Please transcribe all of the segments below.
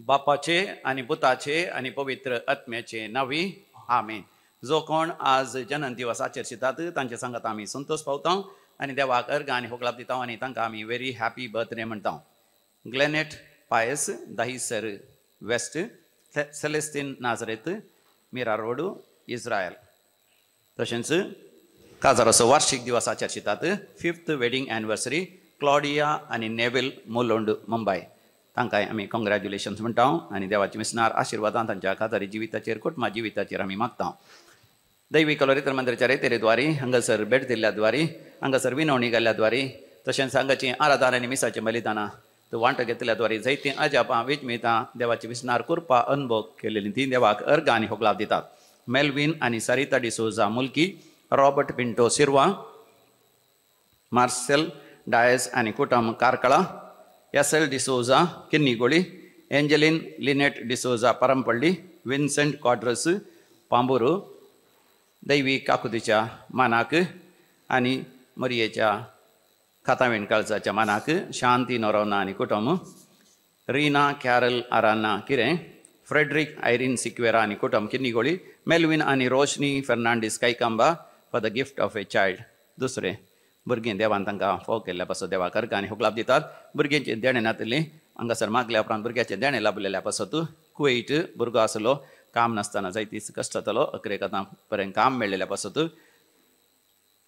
बापाचे आणि पुताचे आणि पवित्र आत्म्याचे नावी आमेन. जो कोण आज जन्म दिवस आचरतात तांचे सांगत आम्ही संतोष पावता आणि देवाक अर्घ आणि होगलाप दिता आणि तांकां आम्ही व्हेरी हॅपी बर्थडे म्हणटा. ग्लेनेट पायस दाहीसर वेस्ट सेलेस्टीन नाझरेत मिरा रोड इस्रायल. तशेंच काजाराचो वार्षिक दिवस आचरतात. 5th वेडिंग एनिवर्सरी क्लॉडिया आणि नेविल मोलोंड मुंबय. तांकां आमी कॉंग्रॅच्युलेशन्स म्हणटा आनी देवाचे मिसनार आशिर्वादान तांच्या काजारी जिविताचेर कुटुंबा जिविताचेर आमी मागता. दैवी कलोरितर मंदिराच्या रेतेरेद्वारी हांगासर भेट दिल्ल्या द्वारी हांगासर विनवणी केल्ल्या द्वारी तशेंच हांगाची आराधना आनी मिसाचें बलिदानां वांटो घेतल्या द्वारी जायतीं अजापां विजमितां देवाचे मिसनार कृपा अनुभव केलेलीं तीं देवाक अर्घ आनी होगलाप दितात. मेल्विन आनी Sarita D'Souza Mulki, Robert Pinto Shirva, Marcel Dias आनी कुटुंब कारकळा, एसल D'Souza Kinnigoli, Angeline Linet D'Souza Parampalli, Vincent Quadras Pamburu. दैवी काकुतीच्या मानाक आनी मरियेच्या खातावेण काळजाच्या मानाक शांती नोरोना आनी कुटुंब, रिना कॅरल आराना किरें, फ्रेडरिक आयरीन सिक्वेरा आनी कुटुंब किन्नीगोळी, मेल्विन आनी Roshni Fernandes Kaikamba for the gift of a child. दुसरें भुरगीं देवान तांकां फोव केल्ल्या पासत देवाक अर्घ आनी होगलाप दितात. भुरग्यांचे देणे नातिल्लीं हांगासर मागल्या उपरांत भुरग्याचे देणे लाभलेल्या पासत कुवेट भुरगो आसलो, काम नासतना जायती कश्ट जातालो, अकरेक आतां बरें काम मेळिल्ल्या पासत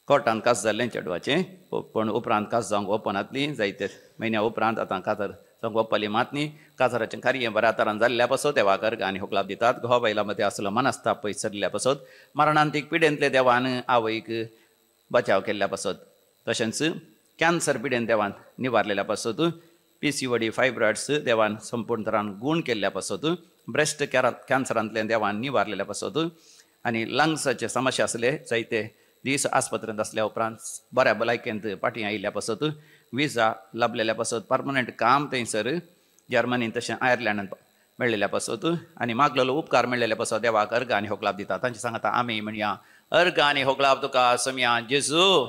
कोर्टान कास जाल्लें चेडवाचें, पूण उपरांत कास जावंक ओपनातली जायते म्हयन्या उपरांत आतां कातर जावंक ओपली मात न्ही. काजाराचें कार्य बऱ्या तरान जाल्ल्या पासत देवाक अर्घ आनी होगलाप दितात. घोवा बायलां मदीं आसलो मनस्ताप पयसरल्या पासत मरणांतीक पिडेंतले देवान आवयक बचाव केल्ल्या पासत, तशेंच कॅन्सर पिडेन देवान निवारलेल्या पासत, PCOD फायब्रॉइड्स देवान संपूर्ण तरान गूण केल्ल्या पासत, ब्रेस्ट कॅन्सरांतल्यान देवान निवारलेल्या पासत आनी लंग्साचे समस्या आसले जायते दीस आस्पत्रेंत आसल्या उपरांत बऱ्या भलायकेंत फाटीं आयिल्ल्या पासत विजा लाभलेल्या पासत परमनंट काम थंयसर जर्मनींत तशें आयर्लंडांत मेळिल्ल्या पासत आनी मागलेलो उपकार मेळिल्ल्या पासत देवाक अर्घ आनी होगलाप दिता. तांचे सांगता आमी म्हणया अर्घ आनी होगलाप तुका समिया जेजू.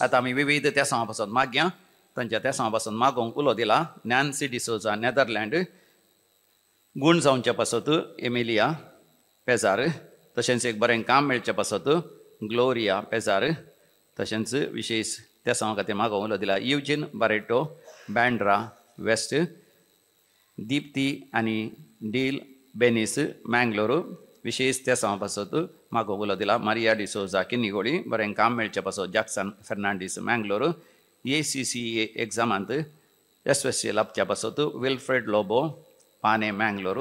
आतां आमी विविध त्या पासून मागया. तांच्या त्या पासून मागोवंक उलो दिला नॅन्सी डिसोजा नेदरलँड, गूण जावच्या पासत एमिलिया पेजार, तशेंच एक बरें काम मेळच्या पासत ग्लोरिया पेजार, तशेंच विशेश त्या खातीर मागोवंक उलो दिला युजीन बारेटो बँड्रा वेस्ट, दीप्ती आनी डील बेनीस मँगलोर, विशेष त्या पासत मागोवंक उलो दिला मारिया डिसोजा किन्नीगोळी, बरें काम मेळच्या पासत जॅक्सन फेर्नांडीस मँगलोर, ACCA एग्जामांत यशस्वी लाभच्या पासत विल्फ्रेड लोबो पाने मँगलोर,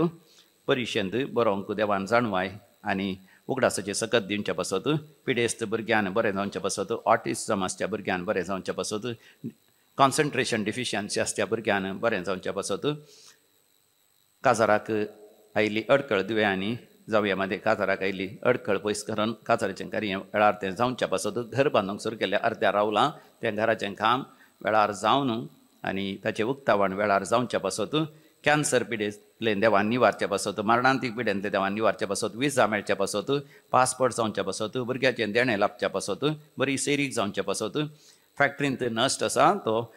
परिक्षेंत बरोवंक देवान जाणवाय आनी उगडासाचे सकत दिवच्या पासत, पिडेस्त भुरग्यान बरें जावच्या पासत, ऑटिझम आसच्या भुरग्यान बरें जावच्या पासत, कॉन्सन्ट्रेशन डिफिशियन्सी आसच्या भुरग्यान बरें जावच्या पासत, काजाराक आयिल्ली अडखळ दुयेंसांनी जावया मध्ये काजाराक आयिल्ली अडखळ पयस करून काजाराचें कार्य वेळार तें जावच्या पासत, घर बांदूंक सुरू केल्या अर्द्या रावलां तें घराचें काम वेळार जावन आनी ताचें उक्तावण वेळार जावच्या पासत, कॅन्सर पिडेंतले देवान निवारच्या पासत, मरणांतीक पिडेंतले देवान निवारच्या पासत, विजा मेळच्या पासत, पासपोर्ट जावच्या पासत, भुरग्याचें देणें लाभच्या पासत, बरी सेरीक जावच्या पासत, फॅक्ट्रींत नस्ट आसा तो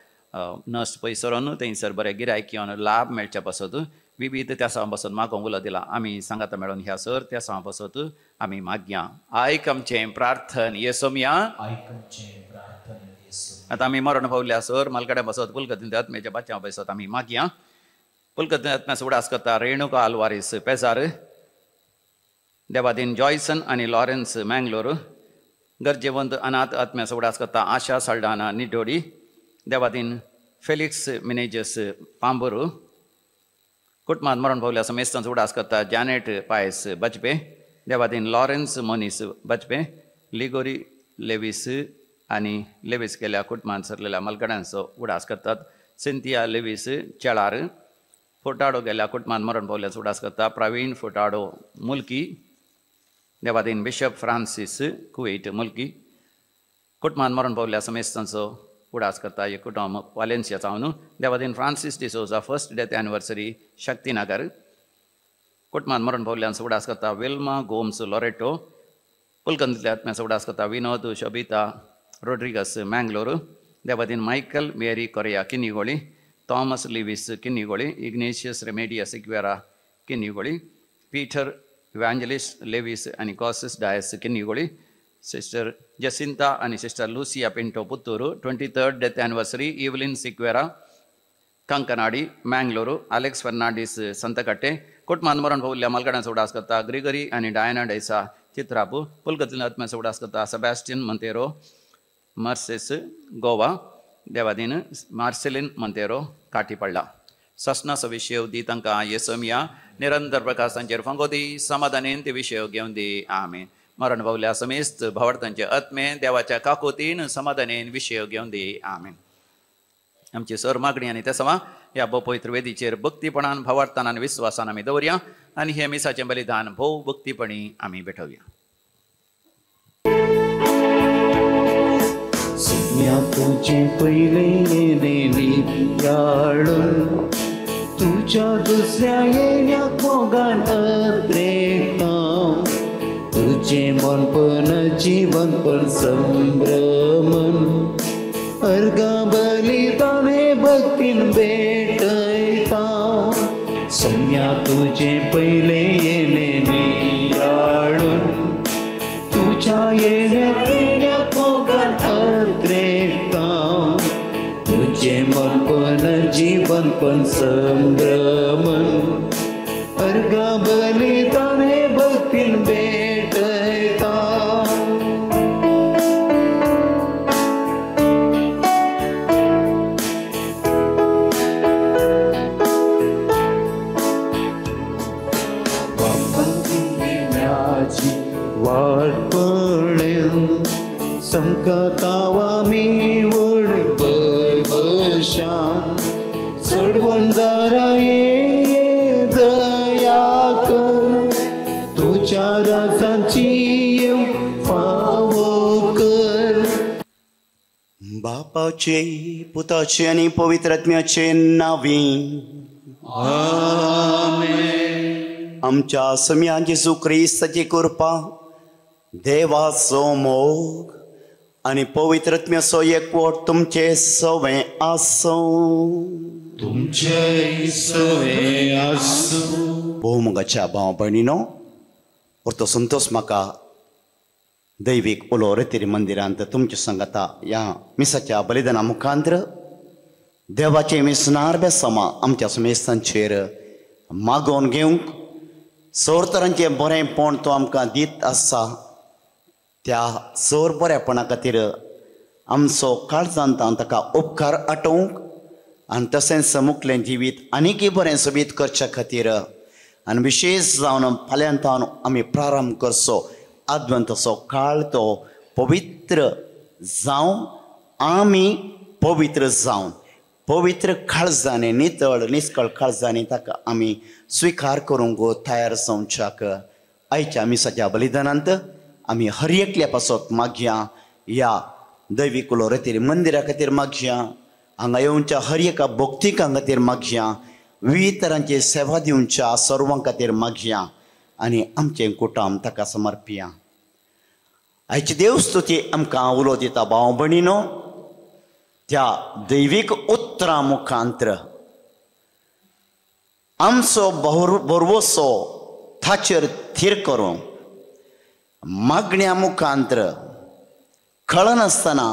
नस्ट पयसरून थंयसर बरें गिरायक येवन लाभ मेळच्या पासत विविध त्या पासून मागोवंक उलो दिला. आमी सांगाता मेळून ह्या सर त्या पासत आमी मागया. आयक आमचें प्रार्थन येसोमिया. आतां आमी मरण पावल्या सर मालकड्या पासत पुलकतीन आत्म्याच्या बाच्या पासत आमी मागया. पुलकतीन आत्म्यास उडास करता रेणुका आल्वारीस पेजार, देवादीन जॉयसन आनी लॉरेन्स मँगलोर, गरजेवंत अनाथ आत्म्यास उडास करता आशा साल्डाना निडोडी, देवादीन फेलिक्स मिनेजस पांबुरू, कुटुंबांत मरण पावल्या मेस्तांचो उडास करता जॅनेट पायस बचपे, देवादीन लॉरेन्स मोनीस बचपे, लिगोरी लेवीस आनी लेवीस केल्या कुटुंबांत सरलेल्या मलगड्यांचो उडास करतात, सिंथिया लेवीस चेळार, फोटाडो गेल्या कुटुंबांत मरण पावल्याचो उडास करता प्रवीण फोटाडो मुल्की, देवादीन बिशप फ्रांसीस कुवेट मुल्की, कुटुंबांत मरण पावल्या मेस्तांचो उडास करता एक कुटुंब वालेन्सिया जावन, देवादीन Francis D'Souza first death anniversary Shaktinagar, कुटुंबात मरण पावल्यांचो उडास करता विल्मा गोम्स लॉरेटो पुलकंदीतल्या आत्म्याचो उडास करता विनोद शोभिता रोड्रिगस मँगलोर देवादीन Michael Mary Correa Kinnigoli Thomas Lewis Kinnigoli Ignatius Remedius इक्वेरा किन्निगोळी पीटर इव्हँजलिस्ट लेविस आणि कॉसिस डायस किन्निगोळी सिस्टर जसिंता आणि sister Lucia Pinto Puttur 23rd death anniversary Evelyn Sequeira Kankanady Mangaluru Alex Fernandes Santhekatte कुटुंबात मरण पावल्ल्या मलगड्यांचो उडास करता ग्रिगरी आणि डायना डैसा चित्रापू पुलकंदीतल्या आत्म्याचो उडास करता सेबॅस्टियन मंतेरो मर्सेस गोवा देवादीन मार्सेलिन मंतेरो काटीपळ्ळा ससनाचो विशय दी तांकां येसमिया निरंतर प्रकाशांचेर फंगोदी समाधानेन ते विशय घेवन दी आमेन मरण पावल्या समेस्त भावार्थांचे आत्मे देवाच्या काकोतीन समाधानेन विशय घेवन दी आमेन आमची सर मागणी आनी तेसवा ह्या पवित्र वेदीचेर भक्तीपणान भावार्थान आनी विश्वासान आमी दवरया आनी हे मिसाचें बलिदान भोव भक्तीपणी आमी भेटवया. तुझे पहिले येणे तुझ्या दुसऱ्या येण्या कोगान तुझे मनपण जीवन पण संभ्रमण अर्गा बलिदाने भक्तीन भेटयता सम्या तुझे पहिले येणे निराळून तुझ्या येण्या कोगान तुझे मनपण जीवन पण संभ्रमण अर्गा बलिदाने भक्तीन भेटयता वाट पडेल संकटावा मी वड बशान चढवून जरा ये दया कर तुझ्या राजांची फावो कर. बापाचे पुताचे आणि पवित्रात्म्याचे नावी आमेन. आमच्या सम्या येशू ख्रिस्ताची कृपा देवाचो मोग आणि पवित्रात्म्याचो एकवट तुमचे सवे आसो तुमचे सवे आसो. भोवमोगाच्या भाव भयणीनो परतो संतोष म्हाका दैवीक उलो रेतीरी मंदिरांत तुमच्या संगता ह्या मिसाच्या बलिदाना मुखांतर देवाचे मिसनार बेसमा आमच्या समेस्तांचेर मागोवन घेवंक सोरतरांचे बरेपण तो आमकां दीत आसा त्या सोर बरेपणा खातीर आमचो काळजांत ताका उपकार आठोवंक आनी तशेंच मुखलें जिवीत आनीकय बरें सोबीत करच्या खातीर आनी विशेश जावन फाल्यांतावन आमी प्रारंभ करचो आद्वंतचो काळ तो पवित्र जावं आमी पवित्र जावन पवित्र काळजांनी नितळ निश्कळ काळजांनी ताका आमी स्विकार करूंक तयार जावच्याक आयच्या मिसाच्या बलिदानांत आमी हर एकल्या पासत मागया. ह्या दैवीक उलो रेतीर मंदिरा खातीर मागया हांगा येवच्या हर एका भक्तीकां खातीर मागया विविध तरांची सेवा दिवच्या सर्वां खातीर मागया आनी आमचें कुटुंब ताका समर्पिया. आयची देवस्तुती आमकां उलो दिता भाव भयणीनो त्या दैवीक उतरां मुखांतर आमचो भरवोसो ताचेर थीर करूं मागण्या मुखांतर कळनासतना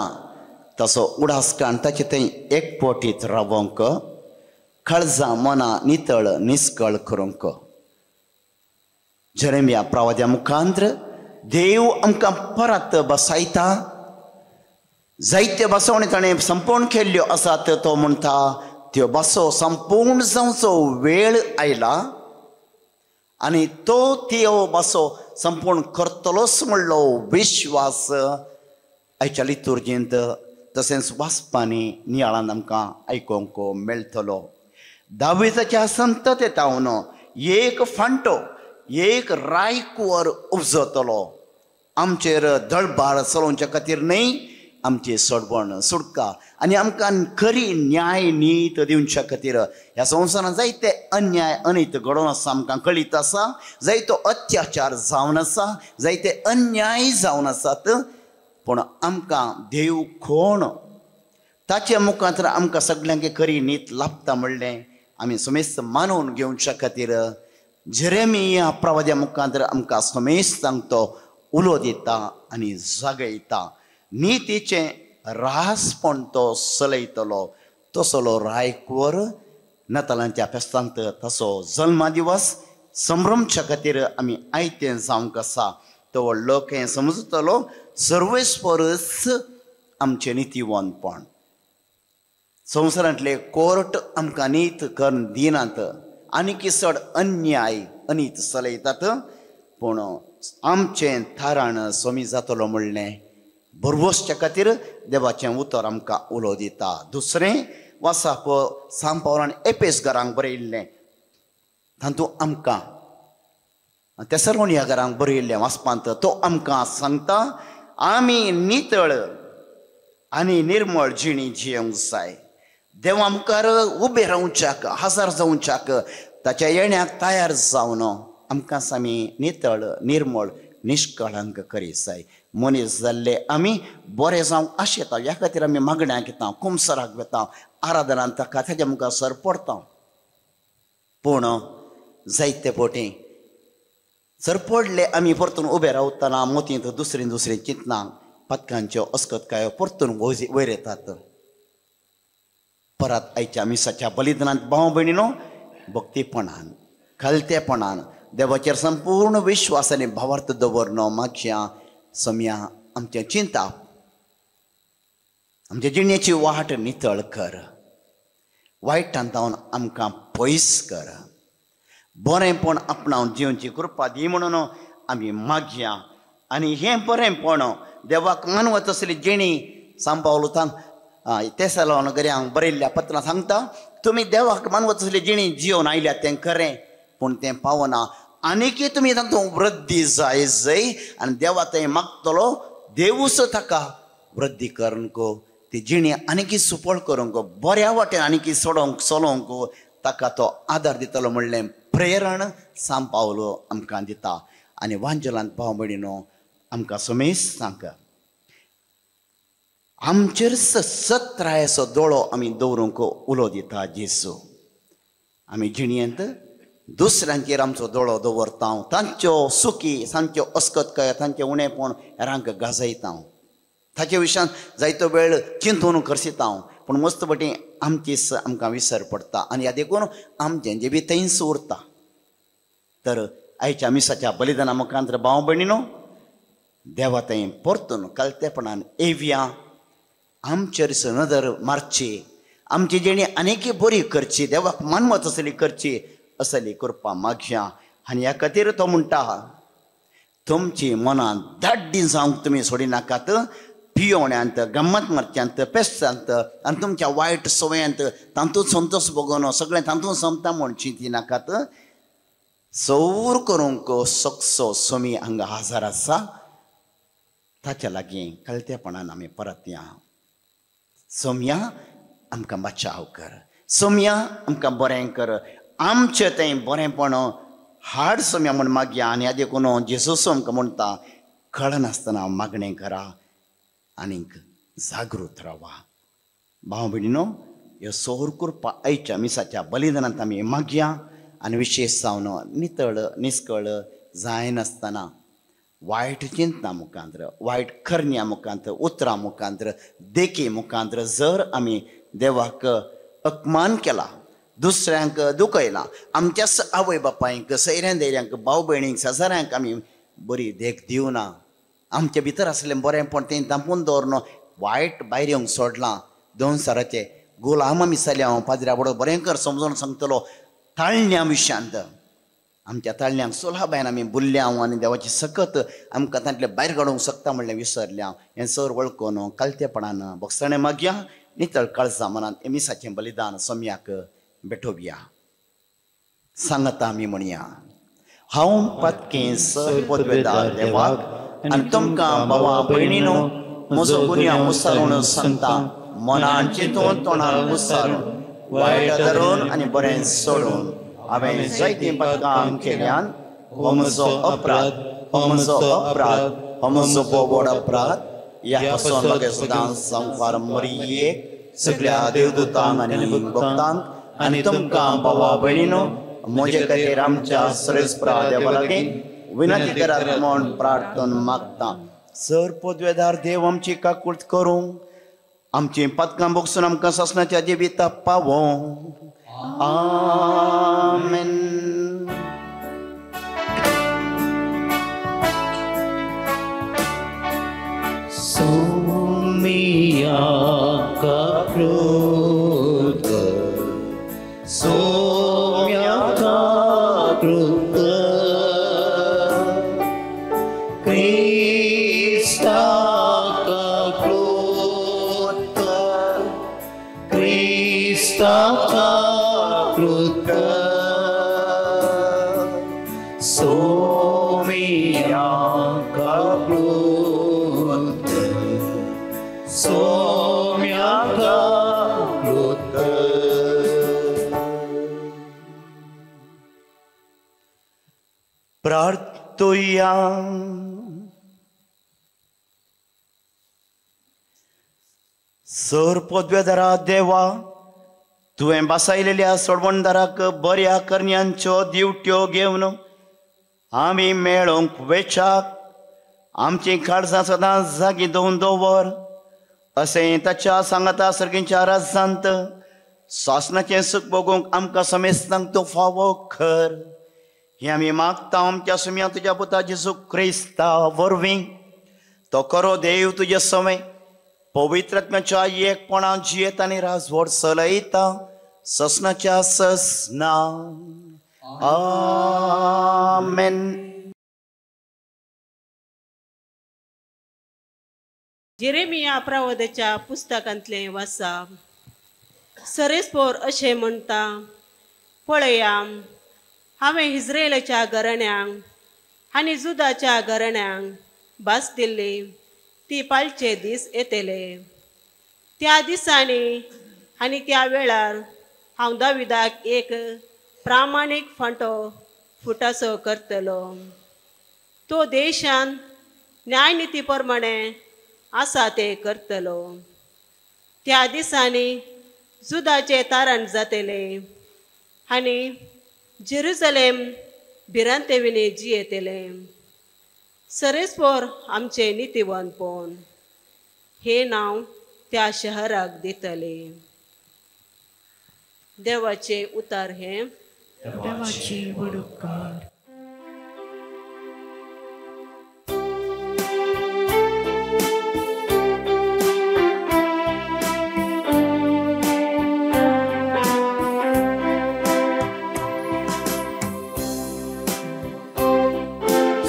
तसो उडासकान ताचे थंय एकपोटीत रावोंक काळजां मनां नितळ निश्कळ करूंक. जेरेमिया प्रवाद्या मुखांतर देव आमकां परत बसयता. जायत्यो बसवणी ताणें संपूर्ण केल्ल्यो आसात तो म्हणटा त्यो बसो संपूर्ण जावचो वेळ आयला आनी तो त्यो बसो संपूर्ण करतलोच म्हणलो विश्वास आयच्या लितुर्जींत तशेंच वाचपांनी नियाळान आमकां आयकोंक मेळटलो. दाविदाच्या संततेतावन एक फांटो एक रायकुंवर उपजतलो आमचेर दळबार चलोवच्या खातीर न्हय आमची सोडवण सुटका आनी आमकां खरी न्याय नीत दिवच्या खातीर ह्या संवसारांत जायते अन्याय अनीत घडोवन आसा आमकां कळीत आसा जायतो अत्याचार जावन आसा जायते अन्याय जावन आसात पूण आमकां देव कोण ताच्या मुखांतर आमकां सगळ्यांक खरी नीत लाभता म्हणलें आमी समेस्त मानून घेवच्या खातीर जेरेमिया प्रवाद्या मुखांतर आमकां समेस्त सांगतो उलो दिता आनी जागयता नितीचे रासपण तो चलयतलो तसलो रायकवर नतालांच्या फेस्तांत तसो जल्मा दिवस संभ्रमच्या खातीर आमी आयतें जावंक आसा तो व्हडलो हें समजतलो सर्वेस परस आमचें नितीवनपण संवसारांतले कोर्ट आमकां नीत करून दिनात आनीक चड अन्याय अनीत चलयतात पूण आमचें थाराण सोमी जातलो म्हणलें बरवसच्या खातीर देवाचें उतर आमकां उलो दिता दुसरें वासाप सांत पावलान एपेस घरांक बरयल्लें तातूंत आमकां तेसलोनिया घरांक बरयल्लें वाचपांत तो आमकां सांगता आमी नितळ आनी निर्मळ जिणी जियोंक जाय देवा मुखार उबे रावच्याक हजार जावच्याक ताच्या येण्याक तयार जावन आमकां आमी नितळ निर्मळ निश्कळंक करी जाय मनीस जाल्ले आमी बरे जावंक आशेता ह्या खातीर आमी मागण्यांक येता कुमसराक वेता आराधनांत ताका ताच्या मुखार सर पडता पूण जायते फावटी सर पडले आमी परतून उबे रावतना मोतींत दुसरी चिंतनां पथकांच्यो अस्कतकायो परतून वयर येतात परत आयच्या मिसाच्या बलिदानांत भाव भयणीनो भक्तीपणान खालतेपणान देवाचेर संपूर्ण विश्वास आनी भावार्थ दवरनो मागच्या सम्या आमचें चिंताप आमचे जिणेची वाट नितळ कर वायटांतावन आमकां पयस कर बरेंपण आपणावन जिवची कृपा दी म्हणून आमी मागया आनी हें बरेंपण देवाक मानवत असली जिणी सांत पावलो तेसलोनिकऱ्यांक बरयल्ल्या पत्रांत सांगता तुमी देवाक मानवत असली जिणी जिवन आयल्यात तें खरें पूण तें पावना आनीकय तुमी तातूंत वृद्धी जाय आनी देवा थंय मागतलो देवूच ताका वृद्धी करूंक ती जिणी आनीकय सुपळ करूंक बऱ्या वाटेन आनीकय चलोवंक ताका तो आदार दितलो म्हणलें प्रेरण सांत पावलो आमकां दिता आनी वांजलांत भाव भयणीनो आमकां समेस्त सांग आमचेर सत्रायेचो दोळो आमी दवरूंक उलो दिता जेसू आमी जिणयेंत दुसऱ्यांचेर आमचो दोळो दवरता तांच्यो सुखी तांच्यो अस्कतकाय तांचें उणेपण हेरांक गाजयता ताचे विशयान जायतो वेळ चिंतून करसिता पूण मस्त बटी आमचीच आमकां विसर पडटा आनी ह्या देखून आमचें जे बी थंयच उरता तर आयच्या मिसाच्या बलिदाना मुखांतर भाव भयणीनो देवा थंय परतून कलतेपणान येवया आमचेर नदर मारची आमची जिणी आनीकय बरी करची देवाक मानवत असली करची असली कृपा मागया आनी ह्या खातीर तो म्हणटा तुमची मनां धाड्डी जावंक तुमी सोडिनाकात पियोवण्यांत गम्मत मारच्यांत पेस्तांत आनी तुमच्या वायट सवयांत तातूंत संतोश भोगोवन सगळें तातूंत संपता म्हूण चिंतिनाकात सौर करूंक सकसो सोमी हांगा हजार आसा ताच्या लागीं कलतेपणान आमी परत या सोम्या आमकां बचाव कर सोम्या आमकां बरें कर आमचें तें बरेंपण हाड सोम्या म्हूण मागया आनी हाजे देखून जेजूस आमकां म्हणटा कळनासतना मागणें करा आनीक जागृत रावा भाव भयणीनो ह्यो सौर कृपा आयच्या मिसाच्या बलिदानांत आमी मागया आनी विशेश जावन नितळ निस्कळ जायनासतना वायट चिंतना मुखांतर वायट करण्या मुखांतर उतरां मुखांतर देखी मुखांतर जर आमी देवाक अपमान केला दुसऱ्यांक दुखयलां आमच्याच आवय बापायक सैऱ्यां दैऱ्यांक भाव भयणींक शेजाऱ्यांक आमी बरी देख दिवना आमचे भितर आसलें बरेंपण तें दांपून दवरन वायट भायर येवंक सोडलां दोनसाराचे गुलाम आमी जाले हांव पाद्र्या बरोबर बरें कर समजून सांगतलो ताळण्या विशयांत आमच्या ताळण्यांक सुलभायन आमी बुरल्या आनी देवाची सकत आमकां तांतले भायर काडूंक शकता म्हणलें विसरल्या हें सर वळखून कालतेपणान भोगसणें मागया नितळ काळजा मनांत मिसाचें बलिदान सोम्याक भेटोवया सांगता आमी म्हणया हांव पत्कें सर पदवेदार देवाक आनी तुमकां भावा भयणीनो म्हजो गुन्या मुसारून सांगता मनान चिंतून तोंडान मुसारून वायट धरून आनी बरें सोडून हांवें जायतीं पथकां केल्यान हो म्हजो अपराध हो म्हजो अपराध हो म्हजो व्हड अपराध ह्या पासून म्हाका सदांच संवसार मरियेक सगळ्या देवदूतांक आनी भक्तांक आनी तुमकां भावा भयणीनो म्हजे खातीर आमच्या सर्वेस्परा देवा लागीं विनंती करात म्हूण प्रार्थना मागता. सर पदवेदार देव आमची काकूट करूं आमची पथकां बगसून आमकां ससनाच्या जिविता पावों. आमेन. सोमिया काकृत सोम्या काकृत क्रिस्ता काकृत क्रिस्ता काकृत सोमिया काकृत सोम्या काकृत. प्रार्थुया. सर पदवेदारा देवा तुवें बसयलेल्या सोडवणदाराक बऱ्या करण्यांच्यो दिवट्यो घेवन आमी मेळोंक वेचाक आमची काळजां सदांच जागी दवरून दवर अशें ताच्या सांगाता सर्गीच्या राज्यांत सासनाचें सुख भोगूंक आमकां समेस्तांक तूं फावो कर. हें आमी मागता आमच्या सुम्या तुज्या पुता जेजू क्रिस्ता वरवीं. तो खरो देव तुजे समें पवित्रात्म्याच्या एकपणान जियेता आनी राजवट चलयता ससनाच्या ससना. आमेन. जेरेमिया प्रवादच्या पुस्तकांतलें वाचा. सरेस्पोर अशें म्हणटा, पळया हांवें इस्रायेलाच्या घराण्यांक आनी जुदाच्या घराण्यांक भास दिल्ली ती पालचे दीस येतले. त्या दिसांनी आनी त्या वेळार हांव दाविदाक एक प्रामाणीक फांटो फुटासो करतलो. तो देशान न्यायनिती प्रमाणे आसा ते करतलो. त्या दिसांनी जुदाचे तारण जातले आनी जेरुसलेम भिरांतेविनी जियेतले. सरेस्पोर आमचे नितीवंतपण हे नांव त्या शहराक दितले. देवाचे उतार हे देवाची वडुकार.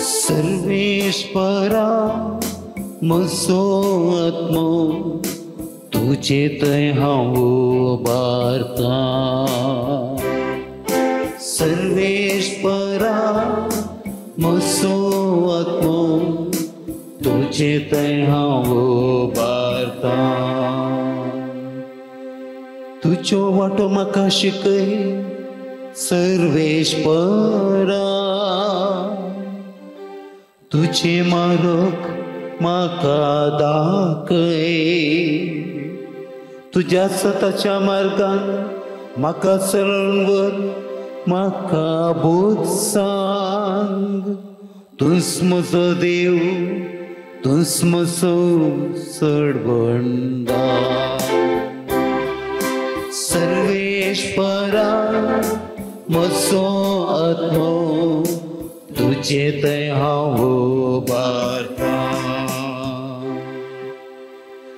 सर्वेश्वरा म्हजो आत्मो तुजे थंय हांव उबारता. सर्वेश्वरा म्हजो आत्मो तुजे थंय हांव उबारता. तुज्यो वाटो म्हाका शिकय सर्वेश्वरा. तुझे मार्ग म्हाका दाखय. तुज्या स्वताच्या मार्गान म्हाका चलून वर म्हाका बोध सांग. तूंच म्हजो देव तूंच म्हजो सडवणदार. सर्वेश्वरा म्हजो आत्मो तुजे थंय हांव उबारता.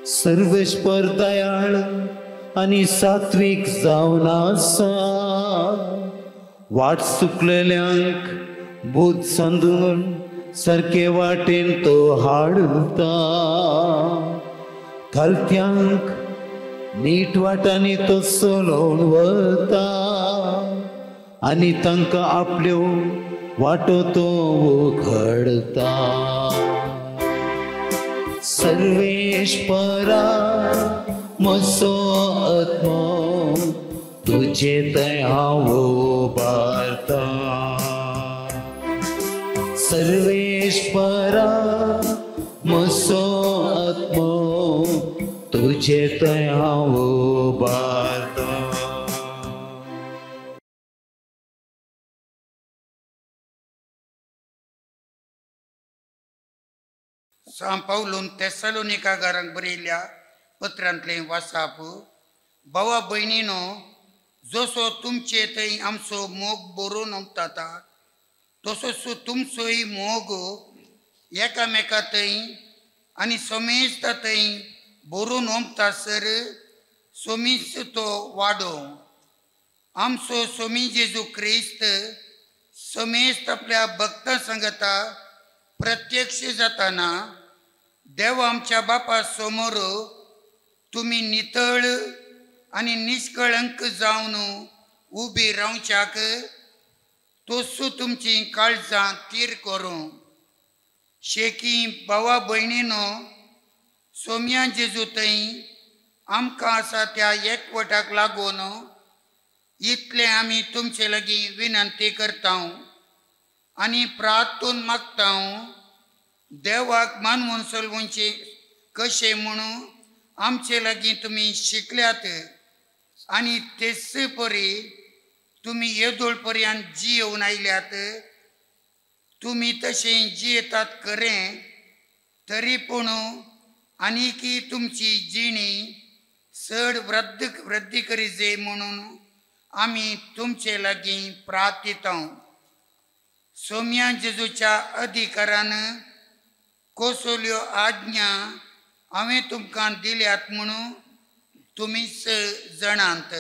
सर्वेश्वर दयाळ आनी सात्वीक जावन आसा. वाट चुकलेल्यांक बोध सांदून सारके वाटेन तो हाडता. खालत्यांक नीट वाटांनी तो चलोवन वता आनी तांकां आपल्यो वाटो तो उघडता. सर्वेश्वरा म्हजो आत्मो तुजे थंय हांव उबारता सर्वेश्वरा म्हजो आत्मो तुजे थंय हांव उबारता सां पावलून तेसलोनिकागारांक बरयल्ल्या पत्रांतले वाचाप भावा भयणीनो जसो तुमचे थंय आमचो मोग बरोवन ओंपता तसोच तुमचोय मोग एकामेका थंय आनी समेस्त थंय बरोवन ओंपता सर सोमीच तो वाडो आमचो सोमी जेजू क्रिस्त समेस्त आपल्या भक्तां सांगता प्रत्यक्ष जाताना देव आमच्या बापा समोर तुम्ही नितळ आनी निष्कळंक जावन उबी रावच्याक तोसू तुमची काळजां तीर करूं शेकी भावा भयणीनो सोम्या जेजू थंय आमकां आसा त्या एकवटाक लागून इतले आमी तुमचे लागीं विनंती करता आनी प्रार्थून मागता देवाक मानवून चलवचे कशें म्हणून आमचे लागीं तुमी शिकल्यात आनी तेच परी तुमी येदोळ पर्यंत जियेवन आयल्यात तुमी तशें जियेतात खरें तरी पूण आनीकी तुमची जिणी चड वृद्धी करी जे म्हणून आमी तुमचे लागीं प्रार्थिता सोम्या जेजूच्या अधिकारान कोसोल्यो आज्ञा हांवें तुमकां दिल्यात म्हणून तुमीच जाणात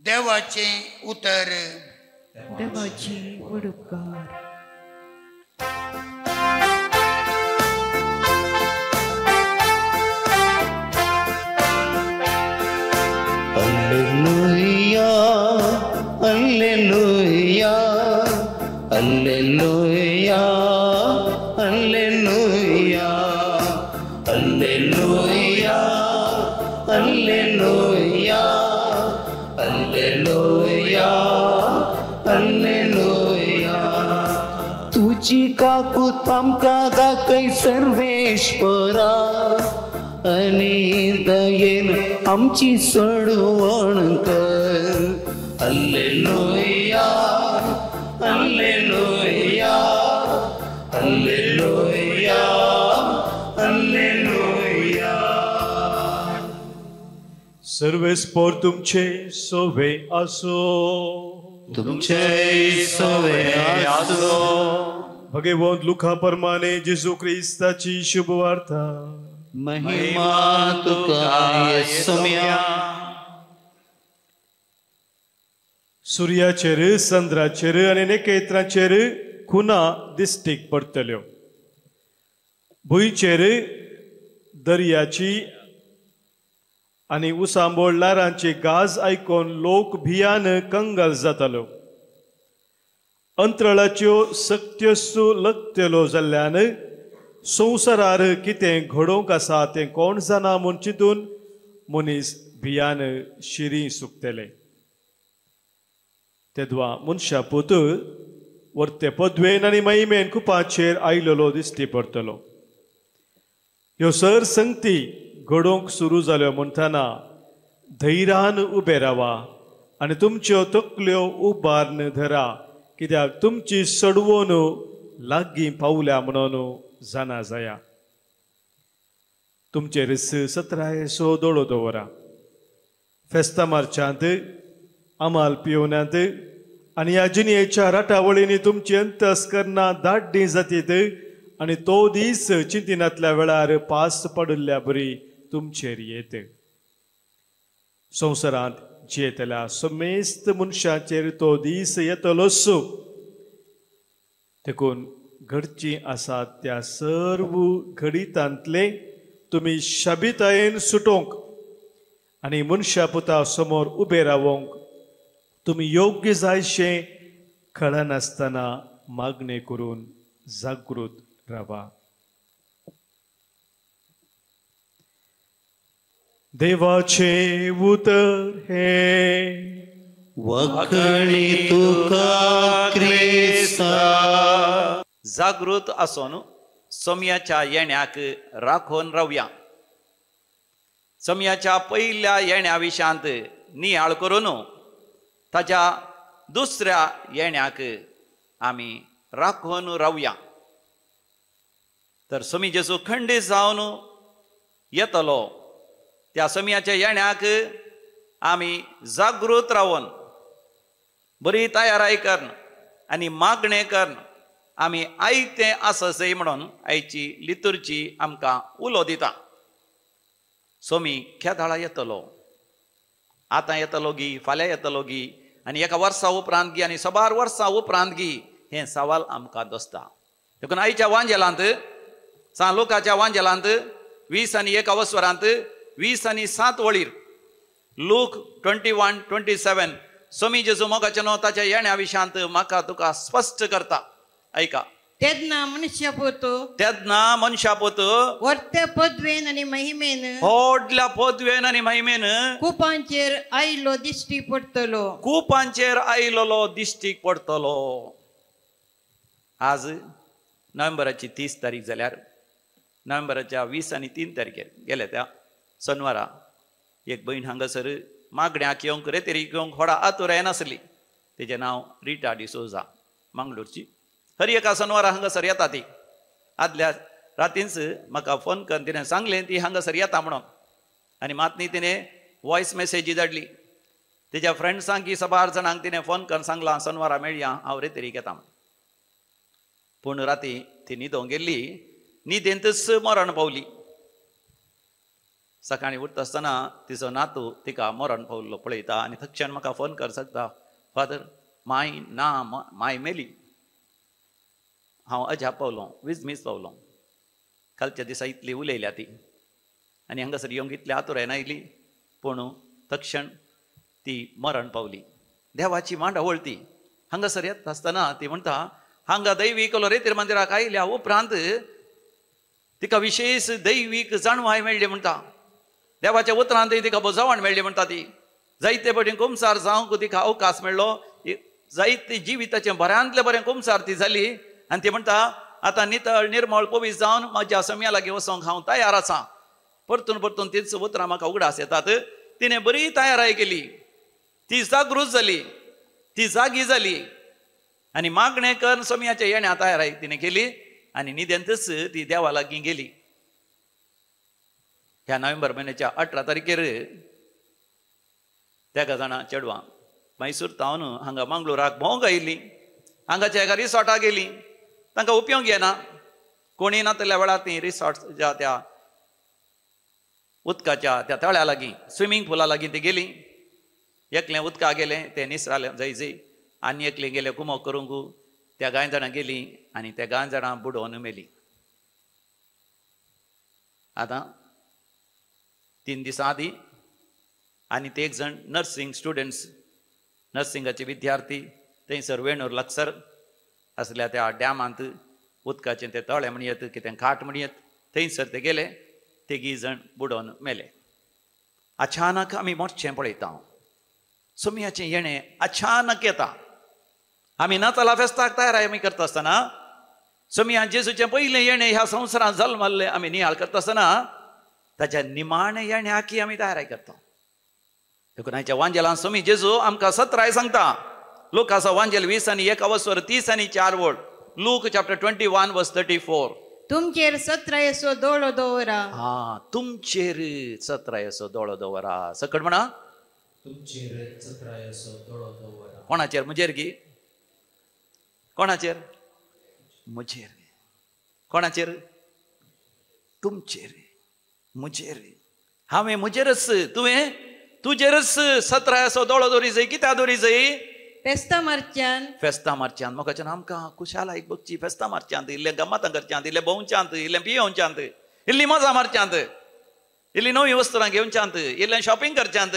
देवाचें उतर देवाची वडुपकार Alleluia, Alleluia, Alleluia, Alleluia, Alleluia, Alleluia, Alleluia, Alleluia. तुझी काकूत आमकां दाखय सर्वेश्वरा आणि दयेन आमची सोडवण कर Alleluia, Alleluia, Alleluia, Alleluia. सर्वेस्पोर तुमचे सोवे असो तुमचे सोवे आसो भगवंत लुका प्रमाणे जेजू ख्रिस्ताची शुभवार्ता महिमा तुका येसुम्या सूर्याचेर चंद्राचेर आनी नखेत्राचेर खुना दिश्टीक पडटल्यो भुंयचेर दर्याची आनी उसांबोळ लारांची गाज आयकून लोक भियान कंगाल जातालो अंतराळाच्यो सक्त्यो सुलगतल्यो जाल्ल्यान संवसारार कितें घडोवंक आसा तें कोण जाणा म्हूण चिंतून मनीस भियान शिरी सुकतले तेदवा मनशा पूत वर्ते पदवेन आनी महिमेन कुपाचेर आयिल्लो दिश्टी पडटलो ह्यो सर संगती घडोवंक सुरू जाल्यो म्हणटना धैर्यान उबे रावा आनी तुमच्यो तकल्यो उबारन धरा कित्याक तुमची सडवण लागीं पावल्या म्हणून जाणा जाया तुमचे रिस 17 दोळो दवरा फेस्ता मार्चांत आमाल पियोनांत आनी ह्या जिणेच्या राटावळींनी तुमची अंतस्करणां धाड्डी जातीत आनी तो दीस चिंतिनांतल्या वेळार पास पडिल्ल्या बरी तुमचेर येत संवसारांत जियेतल्या समेस्त मनशांचेर तो दीस येतलोच देखून घडची आसात त्या सर्व घडितांतले तुमी शाबितायेन सुटोवंक आनी मनशा पुता समोर उबे रावंक तुमी योग्य जायशे कळनासतना मागणे करून जागृत रावा देवाचे उतर हे वखणी तुका क्रिस्ता. जागृत आसून सोम्याच्या येण्याक राखून रावया. सोम्याच्या पहिल्या येण्या विशांत नियाळ करून ताच्या दुसऱ्या येण्याक आमी राखून रावया. तर सोमी जेजू खंडीत जावन येतलो त्या सोम्याच्या येण्याक आमी जागृत रावन बरी तयाराय करन आनी मागणे करन आमी आयते आसय म्हणून आयची लितुर्ची आमकां उलो दिता. सोमी खेदाळा येतलो, आतां येतलो गी, फाल्यां येतलो गी, आनी एका वर्सा उपरांत गी, आनी सबार वर्सां उपरांत गी, हे सवाल आमकां दोसता. देखून आयच्या वांजेलांत सांग लोकाच्या वांजेलांत 20 आनी 21 वरांत 20 आनी 7 वळीर लूक 21:27 सोमी जेजू मोगाचे न्हू ताच्या येण्या विशांत म्हाका तुका स्पश्ट करता. ऐका. तेन्ना मनशा पोत व्हडल्या पदवेन आनी महिमेन व्हडल्या पदवेन आनी महिमेन कुपांचेर आयलो दिश्टी पडटलो. कुपांचेर आयलोलो दिश्टीक पडटलो. आज नोव्हेंबराची 30 तारीख जाल्यार नोव्हेंबराच्या 20 आनी 3 तारखेर गेल्या त्या शनिवारा एक भयण हांगासर मागण्याक येवंक रेतेरी घेवंक व्हडा आतुर येनासली. तेजें नांव रिटा डिसोजा, मंगळूरची. हर एका शनिवारा हांगासर येता ती. आदल्या रातींच म्हाका फोन करून तिणें सांगलें ती हांगासर येता म्हणून. आनी मात न्ही तिणें वॉयस मेसेजी धाडली. तेज्या फ्रेंड्सांक की सबार जाणांक तिणें फोन करून सांगलां शनिवारा मेळया, हांव रेतेरीक येता म्हणून. पूण राती ती न्हिदोंक गेल्ली, न्हिदेंतच मरण पावली. सकाळी उठता आसतना तिचो नातू तिका मरण पावल्लो पळयता आनी थक्षण म्हाका फोन कर सांगता, फादर माय मेली. हांव अजाप पावलो, विजमीस पावलो. कालच्या दिसा इतली उलयल्या ती आनी हांगासर येवंक इतली आतुरायन आयली, पूण तक्षण ती मरण पावली. देवाची मांडावळ ती. हांगासर येता आसतना ती म्हणटा हांगा दैवीक रेतीर मंदिराक आयल्या उपरांत तिका विशेष दैवीक जाणवाय मेळ्ळी म्हणटा. देवाच्या उतरांत तिका बोजावण मेळ्ळी म्हणटा ती. जायते पटीन कुमसार जावंक तिका अवकाश मेळ्ळो. जायते जिविताचें बऱ्यांतलें बरें कुमसार ती जाली. आनी ती म्हणटा आतां नितळ निर्मळ पवीस जावन म्हज्या सोम्या लागीं वचोंक हांव तयार आसां. परतून परतून तीच उतरां म्हाका उगडास येतात. तिणें बरी तयाराय केली, ती जागृत जाली, ती जागी जाली आनी मागणें करून सोम्याच्या येण्या तयाराय तिणें केली आनी न्हिदेंतच ती देवा लागीं गेली. ह्या नोव्हेंबर म्हयन्याच्या 18 तारखेर तेगा जाणां चेडवां मैसूर तावन हांगा मंगळूराक भोंवंक आयिल्लीं. हांगाच्या एका रिसॉर्टाक गेलीं. तांकां उपयोंक येना, कोणी नातल्या वेळार ती रिसॉर्टच्या त्या उदकाच्या त्या तळ्या लागीं स्विमींग पुला लागीं ती गेलीं. एकलें उदकाक गेलें, तें निसरालें जैजय. आनी एकलें गेलें कुमोक करूंक. त्या गाय जाणां गेलीं आनी त्या गाय जाणां बुडोवन मेलीं. आतां 3 दिसां आदीं आनी ते एक जण नर्सिंग स्टुडंट्स, नर्सिंगाचे विद्यार्थी थंयसर वेणूर लागसर आसल्या त्या डॅमांत उदकाचें तें तळें म्हणयत कितें घाट म्हणयत थंयसर ते गेले. ते 3 जण बुडोवन मेले. अचानक आमी मोठचें पळयता. सोम्याचें येणें अचानक येता. आमी नाताला फेस्ताक तयाराय आमी करता आसतना सोम्या जेजूचें पयलें येणें ह्या संवसारांत जल्मल्लें आमी नियाळ करता आसतना ताच्या निमाणे येण्याकी आमी तयाराय करता. देखून आयच्या वांजेलांत सोमी जेजू आमकां सत्राय सांगता. लुकाचो वांजेल 20 आनी 21 30 आनी 4 वड. Look chapter 21:34. तुमचेर सत्रायेचो दोळो दवरा. तुमचेर सत्रायेचो दोळो दवरा. सकट म्हणा तुमचेर सत्रायेचो दोळो दवरा. कोणाचेर? म्हजेर गी. कोणाचेर? म्हजेर. कोणाचेर? तुमचेर, म्हजेर. हांवें म्हजेरच, तुवें तुजेरच सत्रायेचो दोळो दवरी जाय. कित्याक दवरी जाय? फेस्ता मारच्यांत मोगाच्यान आमकां खुशालायक बगची. फेस्ता मारच्यांत, इल्लें गम्मतां करच्यांत, इल्लें भोंवच्यांत, इल्लें पियोवच्यांत, इल्ली मजा मारच्यांत, इल्लीं नवीं वस्त्रां घेवच्यांत, इल्लें शॉपिंग करच्यांत,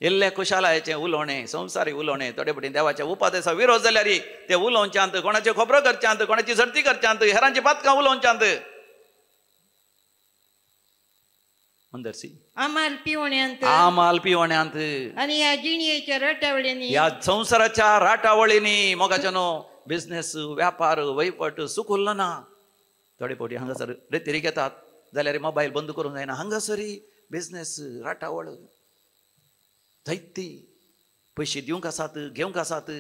इल्लें खुशालायेचें उलोवणें, संवसारी उलोवणें. थोडे पटीन देवाच्या उपादेसा विरोध जाल्यार ते उलोवच्यांत, कोणाच्यो खबरो करच्यांत, कोणाची झडती करच्यांत, हेरांची पातकां उलोवच्यांत. मंदरसी आमाल पिवण्यांत आमाल पिवण्यांत आणि ह्या जिणयेच्या रटावळ्यांनी ह्या संसाराच्या राटावळींनी मोगाच्यानो बिझनेस व्यापार वैपट सुखुल्ल ना. थोडे फावटी हांगासर रेतीरी घेतात जाल्यार मोबायल बंद करूंक जायना. हांगासरी बिझनेस राटावळ जायती पयशे दिवंक आसात घेवंक आसात.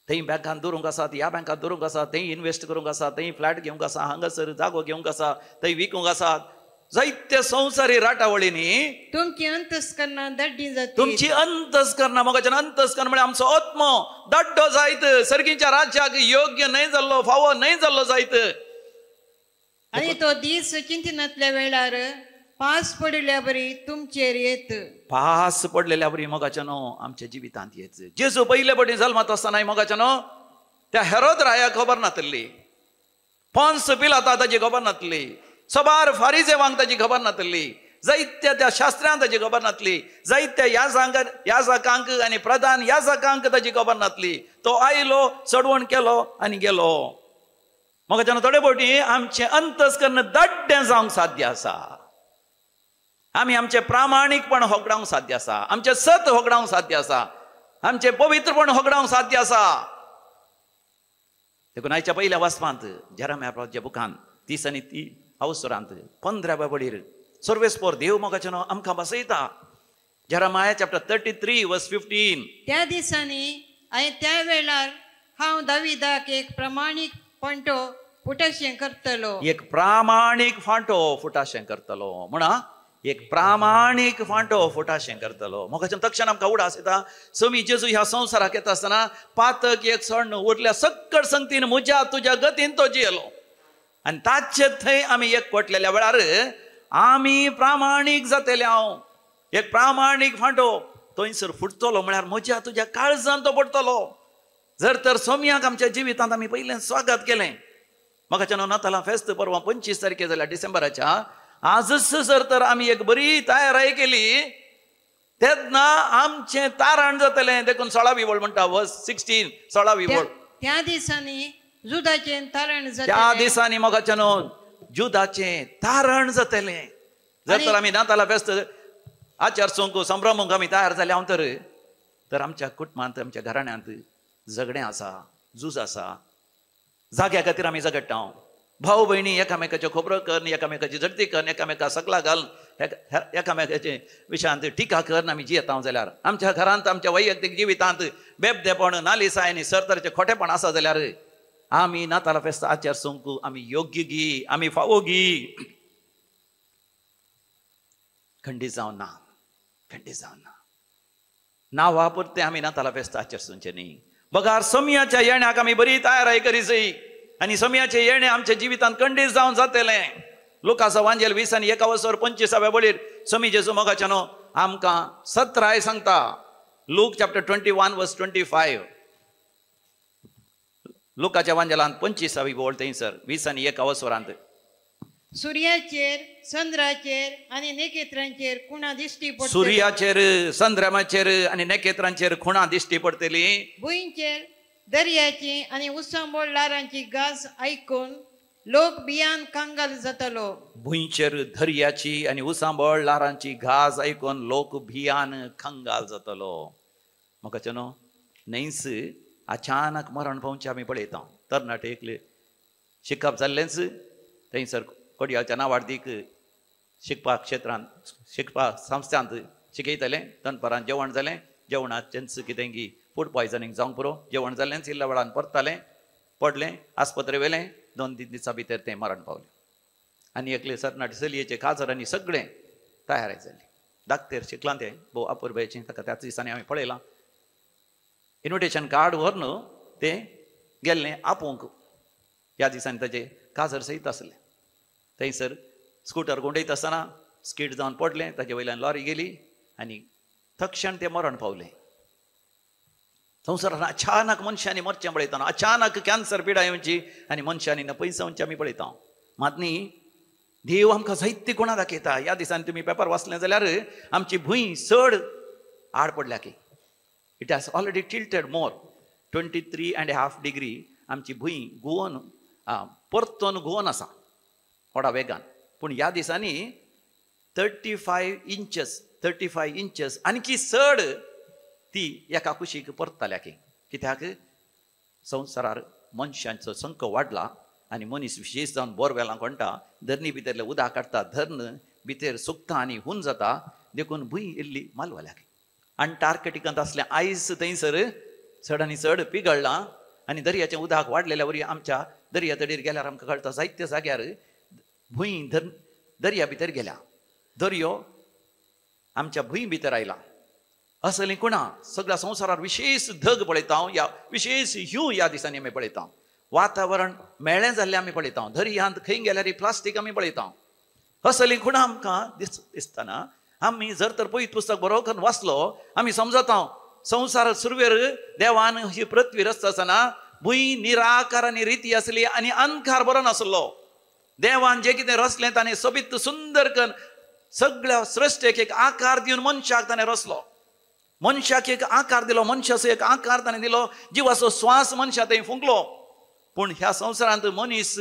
थंय बँकांत दवरूंक आसात ह्या बँकांत दवरूंक आसात थंय इन्वेस्ट करूंक आसा थंय फ्लॅट घेवंक आसा हांगासर जागो घेवंक आसा थंय विकूंक आसात. जायत्या संवसारी राटावळींनी तुमची अंतस्करणां दड्डी जातली. तुमची अंतस्करणां मोगाच्यान अंतस्करण म्हळ्यार आमचो आत्मो दड्डो जायत. सर्गीच्या राज्याक योग्य न्हय जाल्लो फावो न्हय जाल्लो जायत. आणि तो दीस चिंतनातल्या वेळार पास पडल्या बरी तुमचेर येत. पास पडलेल्या बरी मोगाच्यानो आमच्या जिवितांत येत. जेजू पयले फावटी जल्मात आसतना मोगाच्यानो त्या हेरोद रायाक खबर नासली. पोन्स पिलाता ताची खबर नासली. सबार फारिजेवांक ताची खबर नासली. जायत्या त्या शास्त्रांक ताची खबर नासली. जायत्या याजकांक आनी प्रधान याजकांक ताची खबर नासली. तो आयलो चडवण केलो आनी गेलो. मोगाच्यानो थोडे फावटी आमचे अंतस्करण दड्डें जावंक साध्य आसा. आमी आमचे प्रामाणीकपण होगडावंक साध्य आसा. आमचे सत होगडावंक साध्य आसा. आमचे पवित्रपण होगडावंक साध्य आसा. देखून आयच्या पयल्या वाचपांत जेरेमिया बुकांत 30 आनी 30 अवसरांत 15व्या बडीर सर्वेस्पोर देव मोगाच्यानो आमकां बसयता. जेरेमिया चॅप्टर 33 वर्स 15. त्या दिसांनी आनी त्या वेळार हांव दाविदाक एक प्रामाणीक पंटो फुटाशें करतलो. एक प्रामाणीक फांटो फुटाशें करतलो म्हणा. एक प्रामाणीक फांटो फुटाशें करतलो. मोगाच्यान तक्षण आमकां उडास येता. समी जेजू ह्या संवसाराक येता आसतना पातक एक सण उरल्या सकट संगतीन म्हज्या तुज्या गतीन तो जियेलो. आनी ताचे थंय आमी एक कोटलेल्या वेळार आमी प्रामाणीक जातले. हांव एक प्रामाणीक फांटो थंयसर फुटतलो म्हळ्यार म्हज्या तुज्या काळजान तो पडटलो. जर तर सोम्याक आमच्या जिवितांत आमी पयलें स्वागत केलें. मोगाच्यान नातालां फेस्त परवा 25 तारखे जाल्या डिसेंबराच्या आजच जर तर आमी एक बरी तयाराय केली तेन्ना आमचें तारण जातलें. देखून 16वी वळ म्हणटा वर्स 16 16वी वळ. त्या दिसांनी जुदाचें तारण त्या जातलें. दिसांनी मोगाच्यानो जुदाचें तारण जातलें. जर तर आमी नातालां फेस्त आचार सोंक संभ्रमूंक आमी तयार जाल्या तर आमच्या कुटुंबांत आमच्या घराण्यांत झगडें आसा झूज आसा. जाग्या खातीर आमी झगडटा. भाऊ भयणी एकामेकाच्यो खबरो कर एकामेकाची झगडी कर एकामेका सकला घाल एकामेकाचे विशयांत टिका कर आमी जियेता जाल्यार आमच्या घरांत आमच्या वैयक्तीक जिवितांत बेबदेपण नालिसाय आनी सरतरचें खोटेपण आसा जाल्यार आमी नातालां फेस्त आचार सोंकू आमी योग्य गी आमी फावो गी. खंडीत जावन ना. खंडीत जावन ना. नांवा पुरतें आमी नातालां फेस्त आचार सोंचे न्ही. बगार सोम्याच्या येण्याक आमी बरी तयाराय करीत आनी सोम्याचे येणे आमच्या जिवितांत खंडीत जावन जातलें. लुकाचो वांजेल 20 आनी 21 बळीर सोमी जेजू मोगाच्यानो आमकां 17 सांगता. लूक चॅप्टर 21 वर्स 25. लुकाच्या वांजेलांत 25वी वळ थंयसर 20 आनी 21 सुर्याचेर चंद्राचेर आनी नखेत्रांचेर खुणां दिश्टी पडटली. सुर्याचेर चंद्रमाचेर आनी नखेत्रांचेर खुणां दिश्टी पडटली. भुंयचेर दर्याची आनी उसांबोळ लारांची गाज आयकून लोक भियान कांगाल जातलो. भुंयचेर दर्याची आनी उसांबळ लारांची गाज आयकून लोक भियान खंगाल जातलो. मोगाच्यानो न्हयस अचानक मरण पावचे आमी पळयता. तरणाटे एकले शिकप जाल्लेंच थंयसर कोडयाच्या नांवाडीक शिकपाक क्षेत्रांत शिकपाक संस्थांत शिकयतले. दनपारां जेवण जालें. जेवणात तेंच कितें की फूड पॉयजनींग जावंक पुरो. जेवण जाल्लें इल्ल्या वेळान परतलें पडलें आस्पत्रे वेलें. 2-3 दिसां भितर तें मरण पावलें. आनी एकले तरणाटे चलयेचे काजर आनी सगळें तयारी जाली. धाकटेर शिकलां तें भोव अपुरबायेचें. ताका त्याच दिसांनी हांवें पळयलां. इन्विटेशन कार्ड व्हरून तें गेल्लें आपोवंक. ह्या दिसांनी ताचें काजर सयत आसलें. थंयसर स्कूटर गुंडयत आसतना स्कीड जावन पडलें. ताचे वयल्यान लॉरी गेली आनी तक्षण तें मरण पावलें. संवसारान अचानक मनशांनी मरचें पळयता. अचानक कॅन्सर पिडा येवची आनी मनशांनी पयसांवचें आमी पळयता. मात न्ही देव आमकां जायती गुणां दाखयता. ह्या दिसांनी तुमी पेपर वाचलें जाल्यार आमची भूंय चड आड पडल्या की. It has already tilted more 23.5 degree. आमची भूंय घुंवन परतून घुंवन आसा थोडा वेगान. पूण ह्या दिसांनी 35 इंचस आणखी चड ती एका कुशीक परतल्या की कित्याक संवसारार मनशांचो संख वाडला आनी मनीस विशेश जावन बोरवेलां कोणटा धरणी भितरले उदक काडटा धरण भितर सुकता आनी हुंज जाता देखून भुंय इल्ली मालवल्याक अंटार्कटिकांत असलें आयस थंयसर चड आनी चड पिगळ्ळां आनी दर्याचें उदक वाडलेल्या वरी आमच्या दर्या तडीर गेल्यार आमकां कळटा जायत्या जाग्यार भुंय दर्या भितर गेल्या दर्यो आमच्या भुंय भितर आयला असलें कुणा सगळ्या संवसारार विशेष धग पळयता या विशेष ह्यू ह्या दिसांनी आमी पळयता वातावरण मेळ्ळें जाल्लें आमी पळयता दर्यांत खंय गेल्यार प्लास्टीक आमी पळयता असलीं खुणां आमकां दिसतना आमी जर तर पयत पुस्तक बरोबर वाचलो आमी समजता संवसार सुरवेर देवान ही पृथ्वी रचता आसतना भुंय निराकार आनी रिती आसली आनी अंकार बरो नासलो देवान जें कितें रचलें ताणें सोबीत सुंदर करून सगळ्या सृश्टेक एक आकार दिवन मनशाक ताणें रचलो मनशाक एक आकार दिलो मनशाचो एक आकार ताणें दिलो जिवाचो श्वास मनशा थंय फुंकलो पूण ह्या संवसारांत मनीस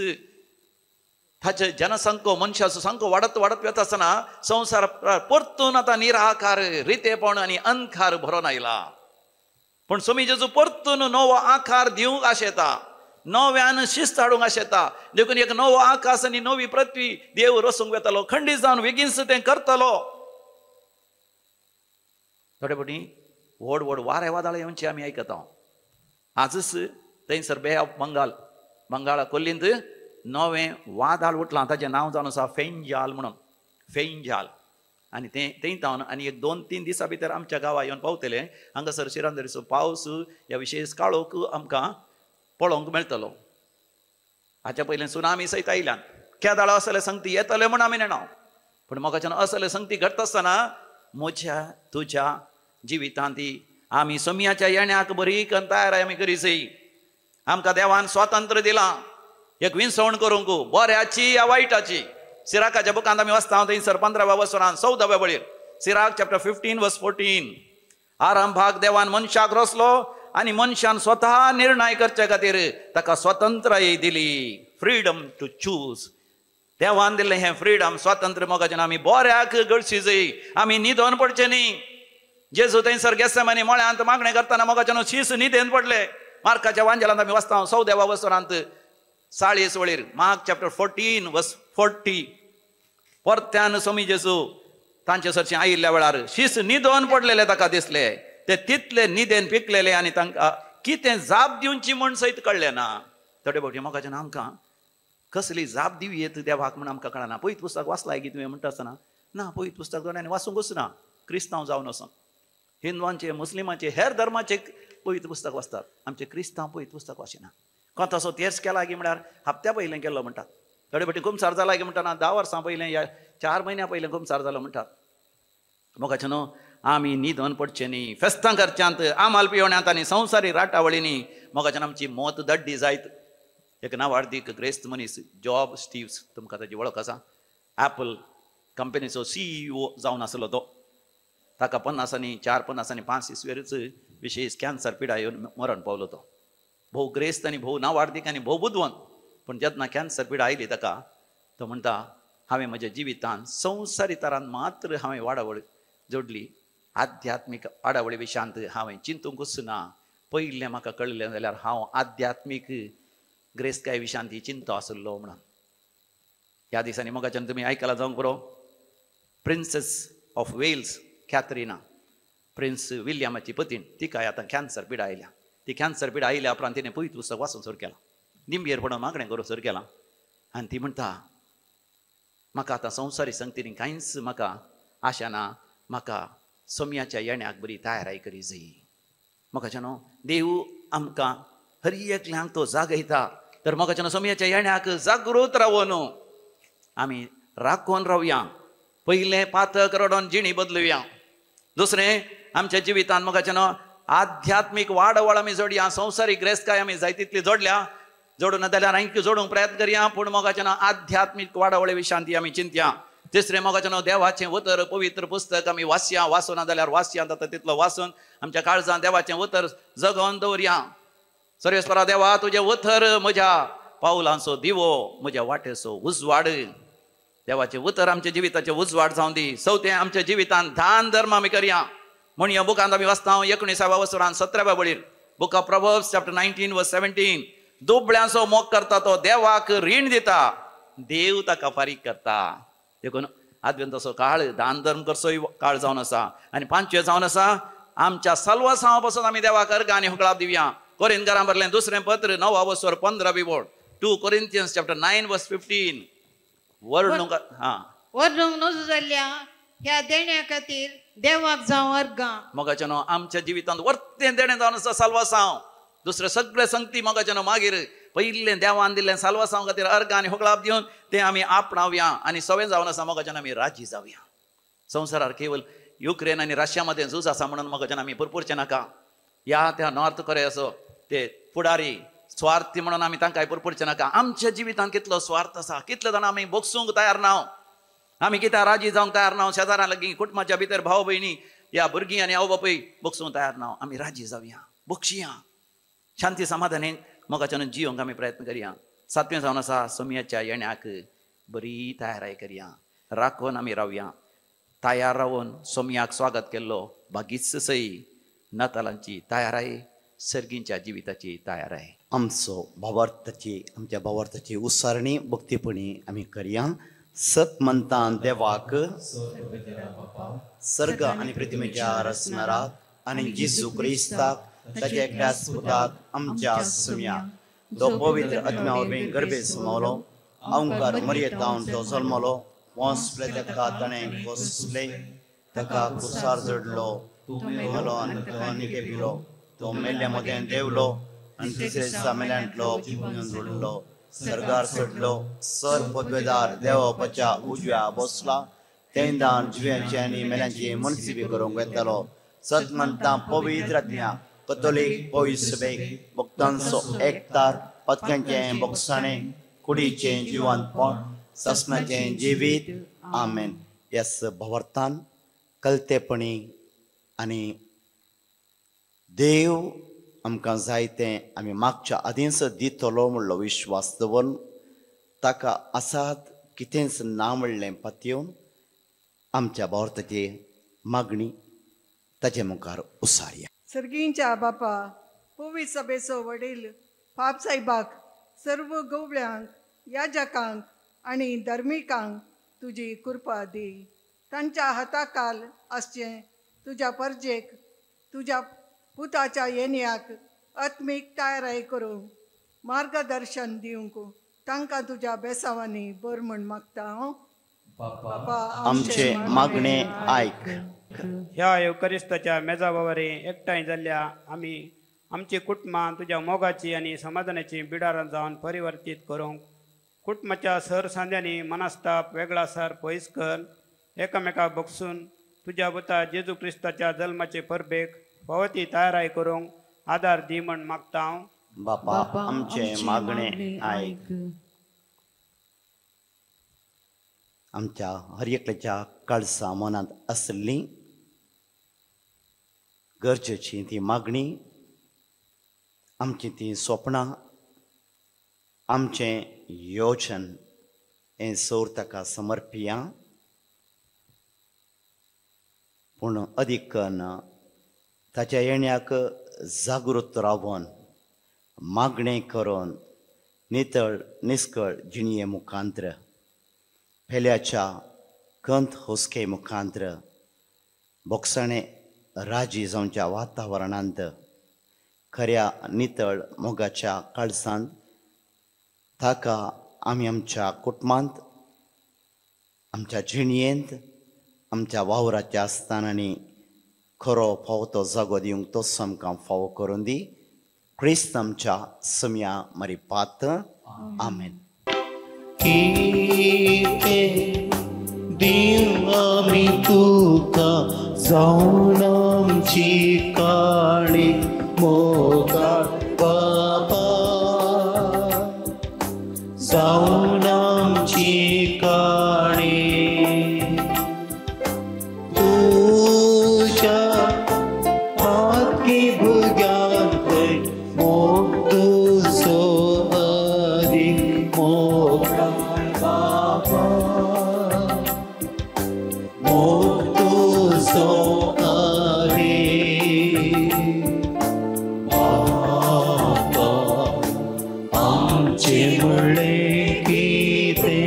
ताचे जनसंख्यो मनशाचो संख्यो वाडत वता आसतना संवसार परतून आतां निराकार रितेपण आनी अंकार भरून आयला पण स्वामी जेजू परतून नवो आकार दिवंक आशेता नव्यान शिस्त हाडूंक आशेता देखून एक नवो आकाश आनी नवी पृथ्वी देव रचूंक येतलो खंडीत जावन बेगीनच तें करतलो थोडे फावटी व्हड व्हड वारे वादळ येवचे आमी आयकता आजच थंयसर बे ऑफ बंगाळा कोल्लींत नवें वादळ उठलां ताचें नांव जावन आसा फेंजाल म्हणून फेंजाल आनी तें जावन आनी एक 2-3 दिसां भितर आमच्या गांवां येवन पावतले हांगासर शिरांदरीचो पावस ह्या विशेष काळोख आमकां पळोवंक मेळटलो हाच्या पयलीं सुनामी सयत आयल्यान केदाळ असले संगती येतले म्हूण आमी नेणा पूण म्हाका असले संगती घडटा आसतना म्हज्या तुज्या जिवितांत आमी सोम्याच्या येण्याक बरी करून तयार आमी करीसय आमकां देवान स्वातंत्र्य दिलां एक विंसवण करूंक बऱ्याची या वायटाची सिराकाच्या बुकांत आमी वाचता थंयसर 15व्या वसरान 14व्या बळीर सिराक चॅप्टर 15 वर्स 14 आरंभाक देवान मनशाक रचलो आनी मनशान स्वता निर्णय करचे खातीर ताका स्वतंत्रय दिली फ्रीडम टू चूज देवान दिल्लें हें फ्रीडम स्वातंत्र्य मोगाचें आमी बऱ्याक घडची जाय आमी न्हिदोन पडचें न्ही जेजू थंयसर गेसेमानी मळ्यांत मागणें करतना मोगाचें शीस न्हिदेन पडले मार्काच्या वांजेलांत आमी वाचता 14व्या वसरांत 40 वळीर मार्क चॅप्टर 14 वर्स 40 परत्यान स्वामी जेजू तांचे सरचें आयिल्ल्या वेळार शीस न्हिदोन पडलेले ताका दिसले ते तितले न्हिदेन पिकलेले आनी तांकां कितें जाप दिवची म्हूण सयत कळ्ळें ना थोडे फावटी मोगाचें आमकां कसली जाप दिवी येत देवाक म्हूण आमकां कळना पयत पुस्तक वाचलाय की तुवें म्हणटा आसतना ना पयत पुस्तक दोनांनी वाचूंकच ना क्रिस्तांव जावन वचोन हिंदवांचे मुस्लिमांचे हेर धर्माचे पयत पुस्तक वाचतात आमचे क्रिस्तांव पयत पुस्तक वाचिना कोणतासो तेर्स केला की म्हळ्यार हप्त्या पयलें केल्लो म्हणटात थोडे फावटी कुमसार जाला की म्हणटा 10 वर्सां पयलें या 4 म्हयन्या पयलें कुमसार जालो म्हणटात मोगाचें न्हू आमी न्हिदोन पडचें न्ही फेस्तां करच्यांत आमाल पियोण्यांत आनी संवसारी राटावळींनी मोगाचें आमची मोत दड्डी जायत एक नांवार्दीक ग्रेस्त मनीस जॉब स्टीव्स तुमकां ताची वळख आसा ॲपल कंपनीचो CEO जावन आसलो तो ताका 50 आनी 5 इसवेरच विशेष कॅन्सर पिडा येवन मरण पावलो तो भोव ग्रेस्त आनी भोव नांवार्दीक आनी भोव बुदवंत पूण जेन्ना कॅन्सर पिडा आयली ताका तो म्हणटा हांवें म्हज्या जिवितांत संवसारी तरान मात्र हांवें वाडावळ जोडली आध्यात्मीक आडावळी विशयांत हांवें चिंतूंकच ना पयलें म्हाका कळ्ळें जाल्यार हांव आध्यात्मीक ग्रेस्तकाय विशयांत ही चिंतो आसलो म्हणून ह्या दिसांनी मोगाच्यान तुमी आयकला जावंक बरो प्रिन्सेस ऑफ वेल्स कॅथरिना प्रिन्स विलियमाची पतीन तिकाय आतां कॅन्सर पिडा आयल्या ती कॅन्सर पिडा आयल्या उपरांत तिणें पयत पुस्तक वाचून सुरू केलां निंबेर पडून मागणें करून सुरू केलां आनी ती म्हणटा म्हाका आतां संवसारी संगतीनी कांयच म्हाका आशा ना म्हाका सोम्याच्या येण्याक बरी तयाराय करी जाय म्हाका न्हू देव आमकां हर एकल्यांक तो जागयता तर म्हाका सोम्याच्या येण्याक जागृत रावो न्हू आमी राखून रावया पयलें पातक रडोन जिणी बदलुया दुसरें आमच्या जिवितांत म्हाका आध्यात्मीक वाडवळ आमी जोडया संवसारी ग्रेस्तकाय आमी जाय तितली जोडल्या जोडूं ना जाल्यार आनीक जोडूंक प्रयत्न करया पूण मोगाचें आध्यात्मीक वाडवळे विशयांत आमी चिंतया तिसरें मोगाचें देवाचें उतर पवित्र पुस्तक आमी वाचया वाचूं ना जाल्यार वाचया जाता तितलो वाचून आमच्या काळजांत देवाचें उतर जगोवन दवरया सर्वेस्परा देवा तुजें उतर म्हज्या पावलांचो दिवो म्हज्या वाटेचो उजवाड देवाचे उतर आमच्या जिविताचे उजवाड जावन दी. चवथें आमच्या जिवितांत दान धर्म आमी करया म्हूण ह्या बुकांत आमी वाचता 19व्या वसुरान 17व्या बळीर बुक ऑफ प्रोवर्ब्स चॅप्टर 19 वर्स 17. दुबळ्यांचो मोग करता तो देवाक रीण दिता, देव ताका फारीक करता. देखून आदवेन तसो काळ दान धर्म करचोय काळ जावन आसा. आनी 5वें जावन आसा आमच्या सल्वसांवा पासून आमी देवाक अर्घ आनी हुकळाप दिवया. कोरिंथकारां बरलें 2रें पत्र 9 वसोर 15 बोड 2 Corinthians चॅप्टर 9 वर्स 15. वर्णूंक नजो जाल्ल्या ह्या देण्या खातीर देवाक जावं अर्गां. मोगाचें न्हू आमच्या जिवितांत वर्तें देणें जावन आसा साल्वासांव. दुसरे सगळे संगती मोगाचें न्हू मागीर पयलें देवान दिल्लें साल्वासांव खातीर अर्घ आनी हुकळाप दिवन तें आमी आपणावया आनी सवें जावन आसा मोगाच्यान आमी राजी जावया. संवसारार केवळ युक्रेन आनी रशिया मदें झूज आसा म्हणून मोगाच्यान आमी पुरपुरचें नाका. ह्या त्या नॉर्थ कोरियाचो ते फुडारी स्वार्थी म्हणून आमी तांकांय पुरपुरचें नाका. आमच्या जिवितांत कितलो स्वार्थ आसा, कितले जाणां आमी बोगसूंक तयार ना, आमी कित्याक राजी जावंक तयार ना. शेजाऱ्यां लागीं कुटुंबाच्या भितर भाव भयणी या भुरगीं आनी आवय बापूय बोगसूंक तयार ना. आमी राजी जावया, बोगशिया, शांती समाधानान मोगाच्यान जियोंक आमी प्रयत्न करया. 7वें जावन आसा सोमयाच्या येण्याक बरी तयाराय करया. राखून आमी रावया. तयार रावून सोमयाक स्वागत केल्लो बागीच सई नातालांची तयाराय, सर्गींच्या जिविताची तयाराय. आमच्या भावार्थाची उसारणी भक्तीपणी आमी करया. सत म्हणटा देवाक सर्ग आनी पृथ्वीच्या रचणाराक आनी जेजू क्रिस्ताक ताच्या एकल्याच पुताक आमच्या सुम्याक तो पवित्र आत्म्या वरवीं गर्भेंत समावलो, ओंकार मर्येंतावन तो जल्मलो, वंसले ताका ताणें कोसले, ताका कुसार जडलो, मेलो आनी तो निके पिलो, तो मेल्ल्या मदें देवलो आनी तिसरे दिसा मेल्यांतलो जोडलो, सर्गार चडलो, सर पदवेदार देवाच्या उजव्या बसला, तें दान जिव्यांची आनी मेल्यांची मनसिबी करूंक येतालो. सत म्हणटा पवित्र आत्म्या कतोलीक पवित्र सभेक भक्तांचो एकतार, पत्क्यांचें भोगसाणें, कुडीचें जिवंतपण, ससनाचें जिवीत. आमेन. ह्याच भावार्थान कलतेपणी आनी देव आमकां जायतें आमी मागच्या आदींच दितलो म्हणलो विश्वास दवरून ताका आसात कितेंच ना म्हणलें पातयेवन आमच्या भावार्थाची मागणी ताचे मुखार उसारया. सर्गींच्या बापा, पवित्र सभेचो वडील पाप साहेबाक, सर्व गवळ्यांक, याजकांक आनी धर्मिकांक तुजी कृपा दी. तांच्या हाताखाल आसचें तुज्या परजेक, तुज्या पुताच्या येण्याक आत्मीक तयाराय करूंक मार्गदर्शन दिवंक तांकां तुज्या बेसावांनी बर म्हण मागता. आमचे मागणे आयक. ह्या युकरिस्ताच्या मेजावावरी एकठांय जाल्ल्या आमी आमची कुटुंबां तुज्या मोगाची आनी समाधानाची बिडारां जावन परिवर्तीत करूंक कुटुंबाच्या सरसांद्यांनी मनस्ताप वेगळासार पयस कर. एकामेकाक बगसून तुज्या पुता जेजू क्रिस्ताच्या जल्माचे परबेक भोवती तयाराय करूंक आदार दी म्हण मागता. बापा आमचे मागणे आयक. आमच्या हर एकल्याच्या काळसा मनांत आसली गरजेची ती मागणी, आमची ती स्वप्नां, आमचें योजन हें सौर ताका समर्पिया. पूण अदीक करून ताच्या येण्याक जागृत रावन मागणें करून नितळ निस्कळ जिणये मुखांत्र फेल्याच्या कंत हुस्के मुखांत्र बोगसाणें राजी जावच्या वातावरणांत खऱ्या नितळ मोगाच्या काळजांत ताका आमी आमच्या कुटुंबांत, आमच्या जिणयेंत, आमच्या वावराच्या आसतानांनी खरो फावो तो जागो दिवंक तोच आमकां फावो करून दी. क्रिस्त आमच्या सम्या मरिपात. आमेन. देव आमी तुका जावन आमची काणी मोगाळ बापा, जावन आमची काणी तुझ्या आत्मी भुग्यांत मोग तुजो अधिक मोगाळ बापा. आमचे म्हणले किते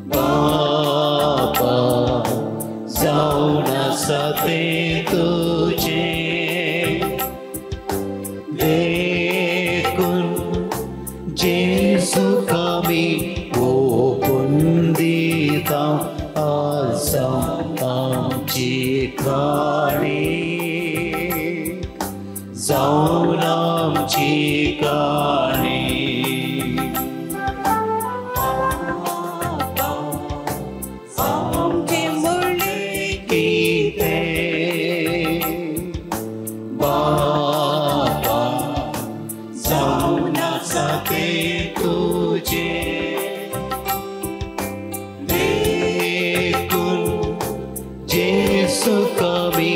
बापा जाऊन आसा ते तुझे देखून जेसू कमी ओपून दिता आसा आमची काणी जाऊन आमची काणी आमचे म्हणले किते बापा जाऊन आसा ते तुझे देखून जेसू कमी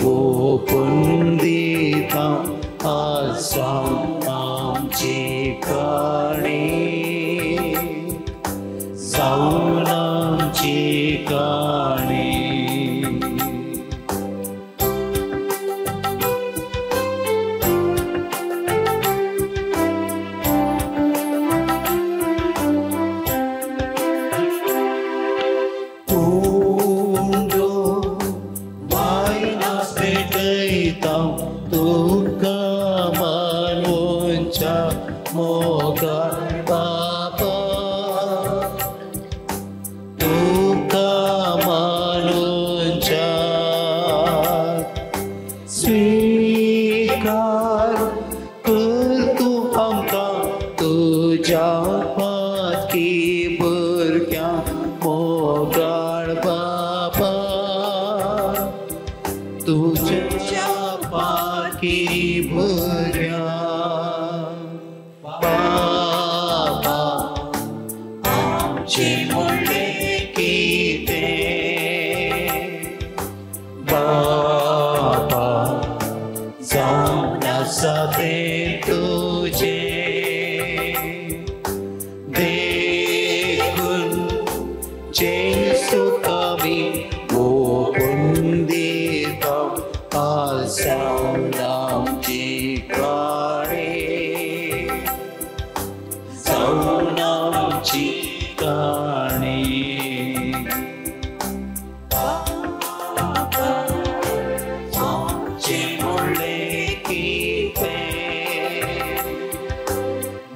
ओपून दिता आसा आमची काणी जाऊन आमची काणी तुंडो मायनास भेटयता तुका मानूच्या मोगार बापा तुका मानूच्या स्वीकार कर तू आमकां तुज्या पातकी भुरग्यां मोगाळ बापा तुज्या पातकी भुरग्यां बापा आमचे म्हणले किते बापा जाऊन आसा ते तुझे देखून जेसू कमी ओपून दिता आसा आमची काणी जाऊन आमची काणी आमचे म्हणले किते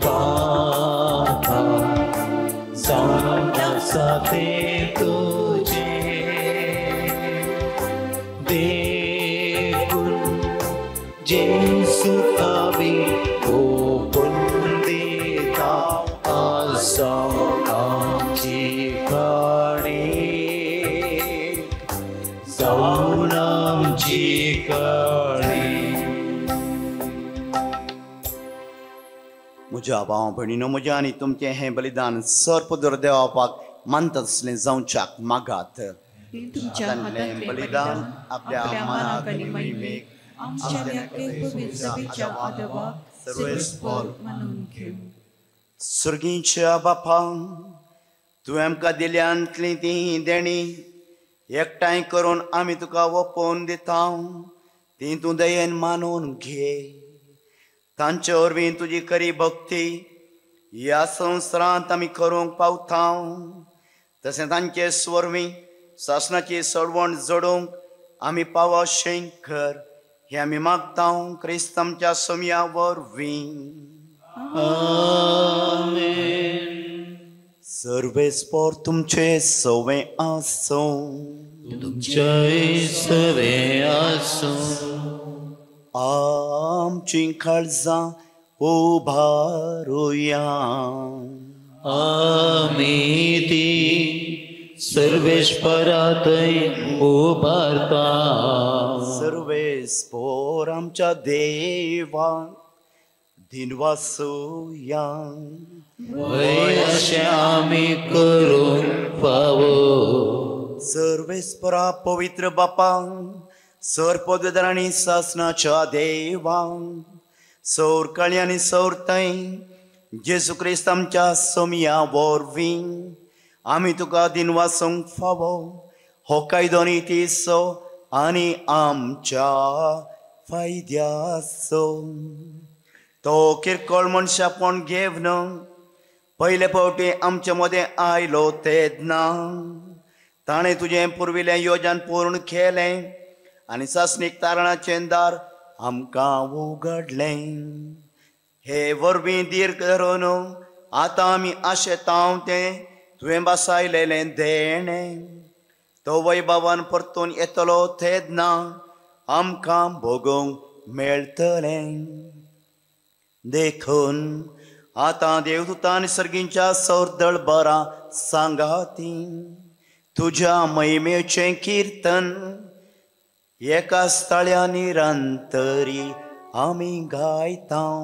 बापा जाऊन आसा ते तुझे देखून जेसू कमी ओपून दिता आसा आमची काणी जाऊन आमची काणी म्हज्या भाव भयणीनो म्हज्या आनी तुमचें हें बलिदान सर्पदर देवापाक मानता तसलें जावच्याक मागात ताणें बलिदान आपल्या मनाक आनी महिमेक सर्गीच्या बापा तुवें आमकां दिल्यांतली ती देणी एकठांय करून आमी तुका ओपोवन दिता ती तूं दयेन मानून घे तांचे वरवीं तुजी खरी भक्ती ह्या संवसारांत आमी करूंक पावता तशें तांचे स्वरवीं शासनाची सडवण जोडूंक आमी पाव अशें कर हे आमी मागता क्रिस्तांच्या सोम्या वरवीं सर्वेस्पर तुमचे सवे आसूं तुमचे सवे आसूं आमची काळजां उबारुया आमी ती सर्वेश्वरातय उबारता सर्वेस्पर आमच्या देवा दिनवासुया वय अशें आमी करूंक फावो सर्वेस्परा पवित्र बापा सर पदवीधरांनी शासनाच्या देवा सौर काळी आनी सौर तय जेजू क्रिस्त आमच्या सोम्या वरवीं आमी तुका दिनवासूंक फावो हो कायदो नितीसो आनी आमच्या फायद्याचो तो किरकोळ मनशापण घेवन पहिले फावटी आमचे मदें आयलो तेदना ताणें तुजें पुर्विल्लें योजन पूर्ण केलें आनी सासणीक तारणाचें दार आमकां उगडलें. हे वरवीं दीर्घ धरून आतां आमी आशेतांव तें तुवें बसायलेलें देणें. तो वैभवान परतून येतलो तेदना आमकां भोगूंक मेळटलें. देखून आतां देवदूतां सर्गींच्या सौरदळ बरां सांगाती तुज्या महिमेचें कीर्तन एका स्थळ्या निरंतरी आमी गायतां.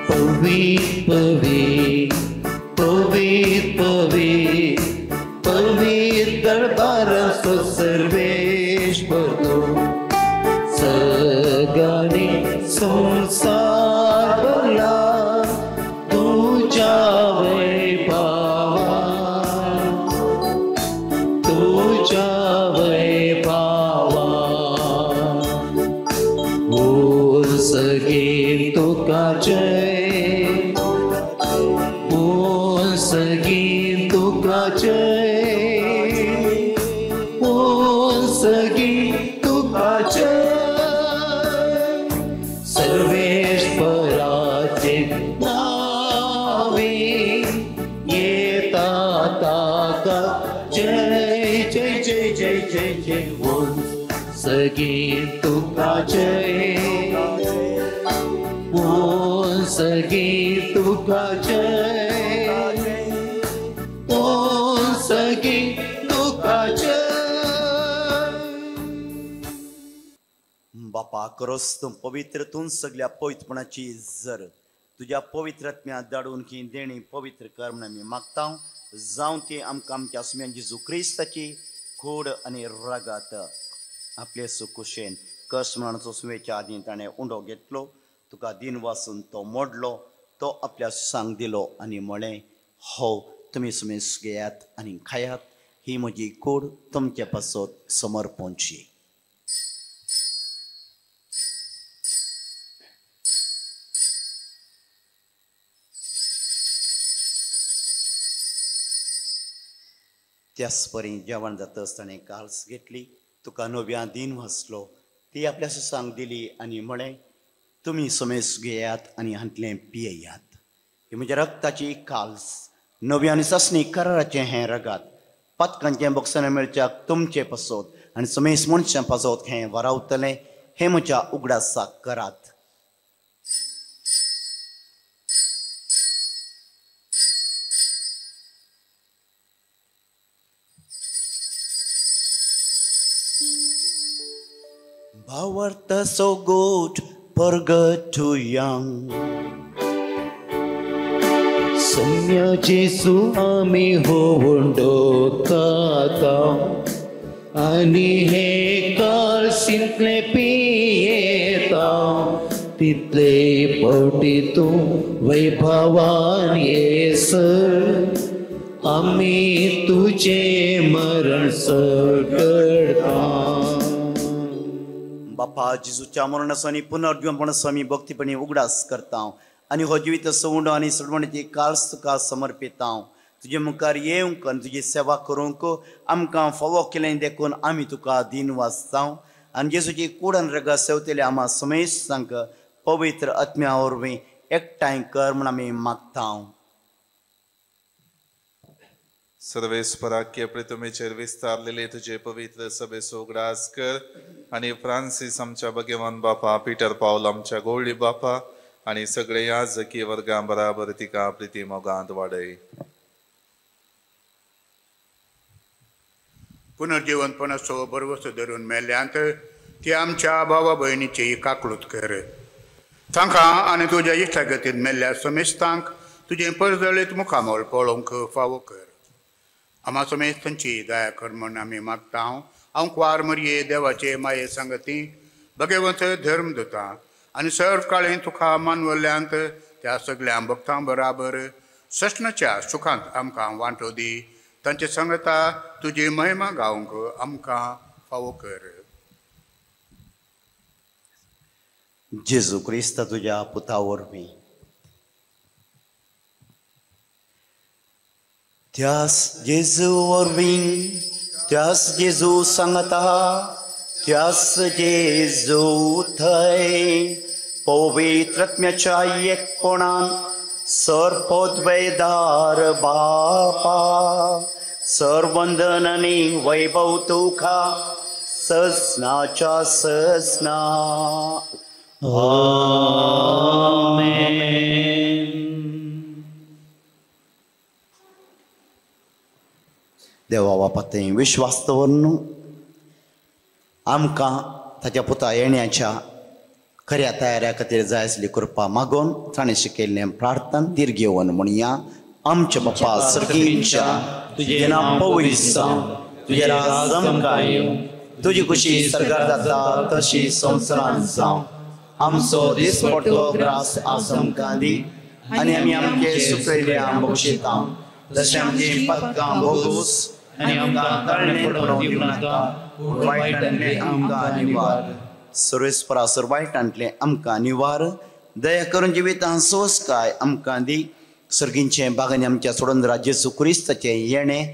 पवित्र पवित्र पवित्र पवित्र पवित्र दरबार सो सर्वेश्वर तो सगळ्यांनी संसार भरला तुझ्या वैभवान तुझ्या वैभवान बोल सगळे तुका जय बोल सगळे तुका जय बोल सगळे तुका जय सर्वेश्वराचे नावे येता ताका जय जय जय जय जय जय बोल सगळे तुका जय बोल सगळे तुका जय बोल सगळे तुका जय. बापा करोस तूं पवित्रतून सगळ्या पवित्रपणाची जर तुज्या पवित्रत्म्या धाडून की देणी पवित्र कर म्हणून आमी मागता. जावं ती आमकां आमच्या सुम्यान जेजू क्रिस्ताची कूड आनी रगत आपले सुकुशेन कस म्हणून सुवेच्या आदीं ताणें उंडो घेतलो तुका दिन वासून तो मोडलो तो आपल्या सांग दिलो आनी म्हळें हो तुमी सुमेस घेयात आनी खायात ही म्हजी कूड तुमचे पासत समर्पणची. त्याच परी जेवण जातच ताणें काल्स घेतली तुका नव्या दिन वाचलो ती आपल्या सांग दिली आनी म्हळें तुमी समेस घेयात आनी हांतलें पियेयात ही म्हज्या रक्ताची काल्स नव्या आनी ससणी कराराचें हें रगत पतकांचें बक्षण मेळच्याक तुमचे पासत आनी समेस मनशां पासत हें वरावतलें हें म्हज्या उगडासाक करात. भावार्थ so good परगटुयांग सम्य जेसू आमी होवंडो काका आनी हे काल सिंतले पियेता तितले पटी तूं वैभवान येस आमी तुझे मरण सगळता. बापा जेजूच्या मरणाचो आनी पुनर्जीवनपणाचो आमी भक्तीपणी उगडास करता आनी हो जिवीत सवंड आनी सडवणीची काल्स तुका समर्पिता. तुजे मुखार येवंक आनी तुजी सेवा करूंक आमकां फावो केलें देखून आमी तुका दिन वाचता आनी जेजूची कूड आनी रगत सेवतले आम्हा समेश सांग पवित्र आत्म्या वरवीं एकठांय कर म्हूण आमी मागता. सर्वेस्पराक्य प्रितुमेचेर विस्तारलेले तुझे पवित्र सभेचो उगडास कर आणि फ्रांसीस आमच्या भगवान बापा पीटर पावल आमच्या गोळी बापा आणि सगळे याजकी वर्गां बराबर तिका प्रिती मोगांत वाडय. पुनर्जीवनपणाचो बरवसो धरून मेल्ल्यांत ती आमच्या भावा भयणीची काकळूत कर. तांकां आनी तुज्या इश्टागतीन मेल्ल्या समेस्तांक तुजें परजळीत मुखामोल पळोवंक फावो कर. आम्हा समेत तांची दया कर म्हूण आमी मागता. हांव क्वार मरये देवाचे माये सांगती भगवंत धर्म दोता आनी सर्व काळें तुका मानवल्ल्यांत त्या सगळ्या भक्तां बराबर सष्णच्या सुखांत आमकां वांटो दी. तांचे संगता तुजी महिमा गावंक आमकां फावो कर. जेजू क्रिस्त तुज्या पुता वरवीं त्यास जेजू वरवीं त्यास जेजू सांगता त्यास जेजू थंय पवित्रात्म्याच्या एकपणान सरपदवेदार बापा सर्वंदन आनी वैभव तुका ससनाच्या ससना. देवा बापा ते विश्वास दवरून आमकां ताच्या पुता येण्याच्या खऱ्या तयाऱ्या खातीर जाय आसली कृपा मागून ताणें शिकयल्लें प्रार्थना दीर्घेवन म्हणया. आमच्या बापा सर्गीच्या तुजें नांव पवित्र जावं, तुजें राज आमकां येवं, तुजी खुशी सरकार जाता तशी संवसारांत जावं. आमचो दिसपट्टो ग्रास आज आमकां दी आनी आमी आमचे सुकयल्ल्या बक्षिता जशें आमची पदकां भोगूस आनी आमकां तळणे पडोवंक दिवं नाका, वायटांतले आमकां निवार. सर्वेस्परा सर वायटांतले आमकां निवार. दया करून जिवितां सोस काय आमकां दी. सर्गींचे बागांनी आमच्या सोडून जेजू क्रिस्ताचें येणें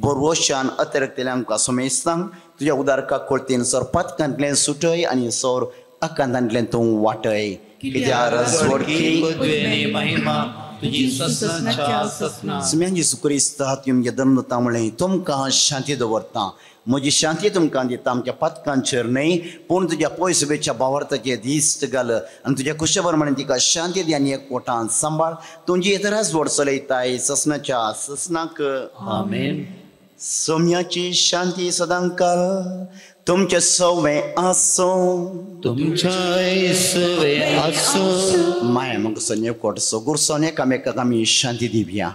बरवशान अतिरिक्तले आमकां समेस्तांक तुज्या उदारका कोर्तीन सर पदकांतलें सुटय आनी सर अकांतांतलें तूं वाटय. कित्याक रजवडकी महिमा तुजी ससनाच्या ससना. समेन जेजू क्रिस्त तुमगे धर्म दिता म्हणलें तुमकां शांती दवरता. म्हजी शांती तुमकां दिता. आमच्या पदकांचेर न्हय पूण तुज्या पयसुबेच्या भावार्थाचेर दिश्ट घाल आनी तुज्या कुशेवर म्हणून तिका शांती दी आनी एकवटान सांबाळ. तुजी येतराच व्हड चलयताय ससनाच्या ससनाक. आमेन. सोम्याची शांती सदांकाल तुमचे सवे आसो. तुमच्या सवे आसो. माय मग सने कोटसो गुरसोन एकामेकाक आमी शांती दिवया.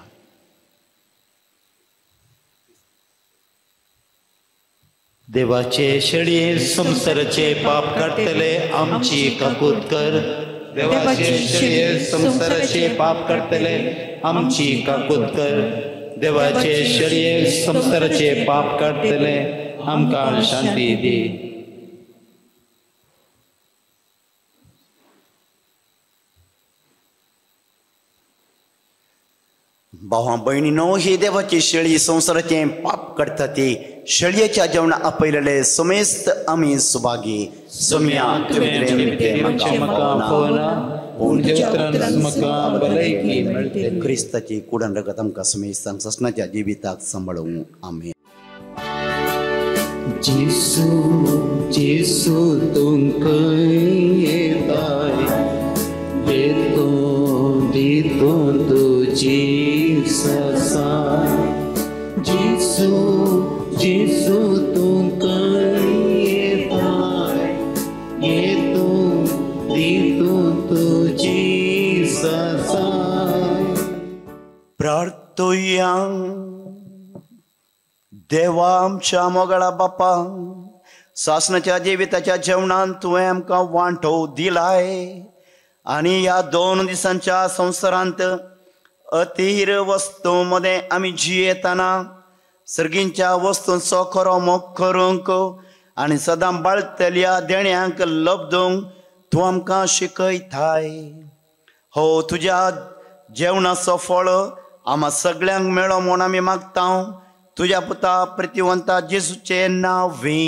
देवाचे शेळये संसाराचे पाप काढतले आमची काकूत कर. देवाचे शेळये संसाराचे पाप काढतले आमची काकूत कर. देवाचे शेळये संसाराचे पाप काढतले आमकां शांती दी. भावां भयणीनो ही देवाची शेळी संसाराचे पाप काडटा ती शेळयेच्या जेवणा आपयलेले समेस्त आमी सुभागी. सोम्या क्रिस्ताची कुडन रगत आमकां समेस्तांक ससनाच्या जिविताक सांबाळूं. आमेन. जेसू जेसू तुमकां येताय देतो देतो तुजी ससाय. जेसू जेसू तुमकां येताय येतो देतो तुजी ससाय. प्रार्थुया. देवा आमच्या मोगळा बापा सासनाच्या जिविताच्या जेवणान तुवें आमकां वांटो दिलाय आनी ह्या 2 दिसांच्या संवसारांत अतीर वस्तू मध्ये आमी जियेतना सर्गींच्या वस्तूंचो खरो मोग करूंक आनी सदां बाळतल्या देण्यांक लबदूंक तूं आमकां शिकयताय. हो तुज्या जेवणाचो फळ आम्हा सगळ्यांक मेळो म्हूण आमी मागता तुझ्या पुता प्रतिवंता जेजूचे नांवी.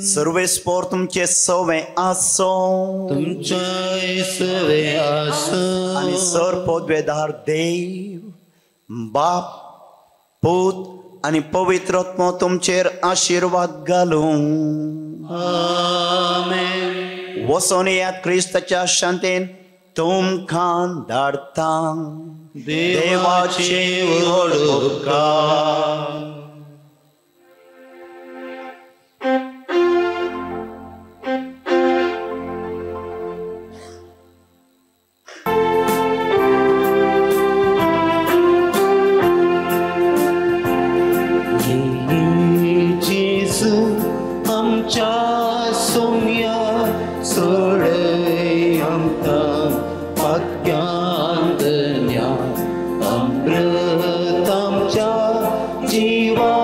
सर्वेस्पोर तुमचे सवे आसो. तुमचे सवे आसो. आनी सरपदवेदार देव बाप पूत आनी पवित्र आत्मा तुमचेर आशीर्वाद घालूं. आमेन. वसोन येयात क्रिस्ताच्या शांतेन तुमकां धाडटा. देवाचे व्हड उपकार. जेजू आमच्या सोम्या सोडय आमकां आमच्या जीवा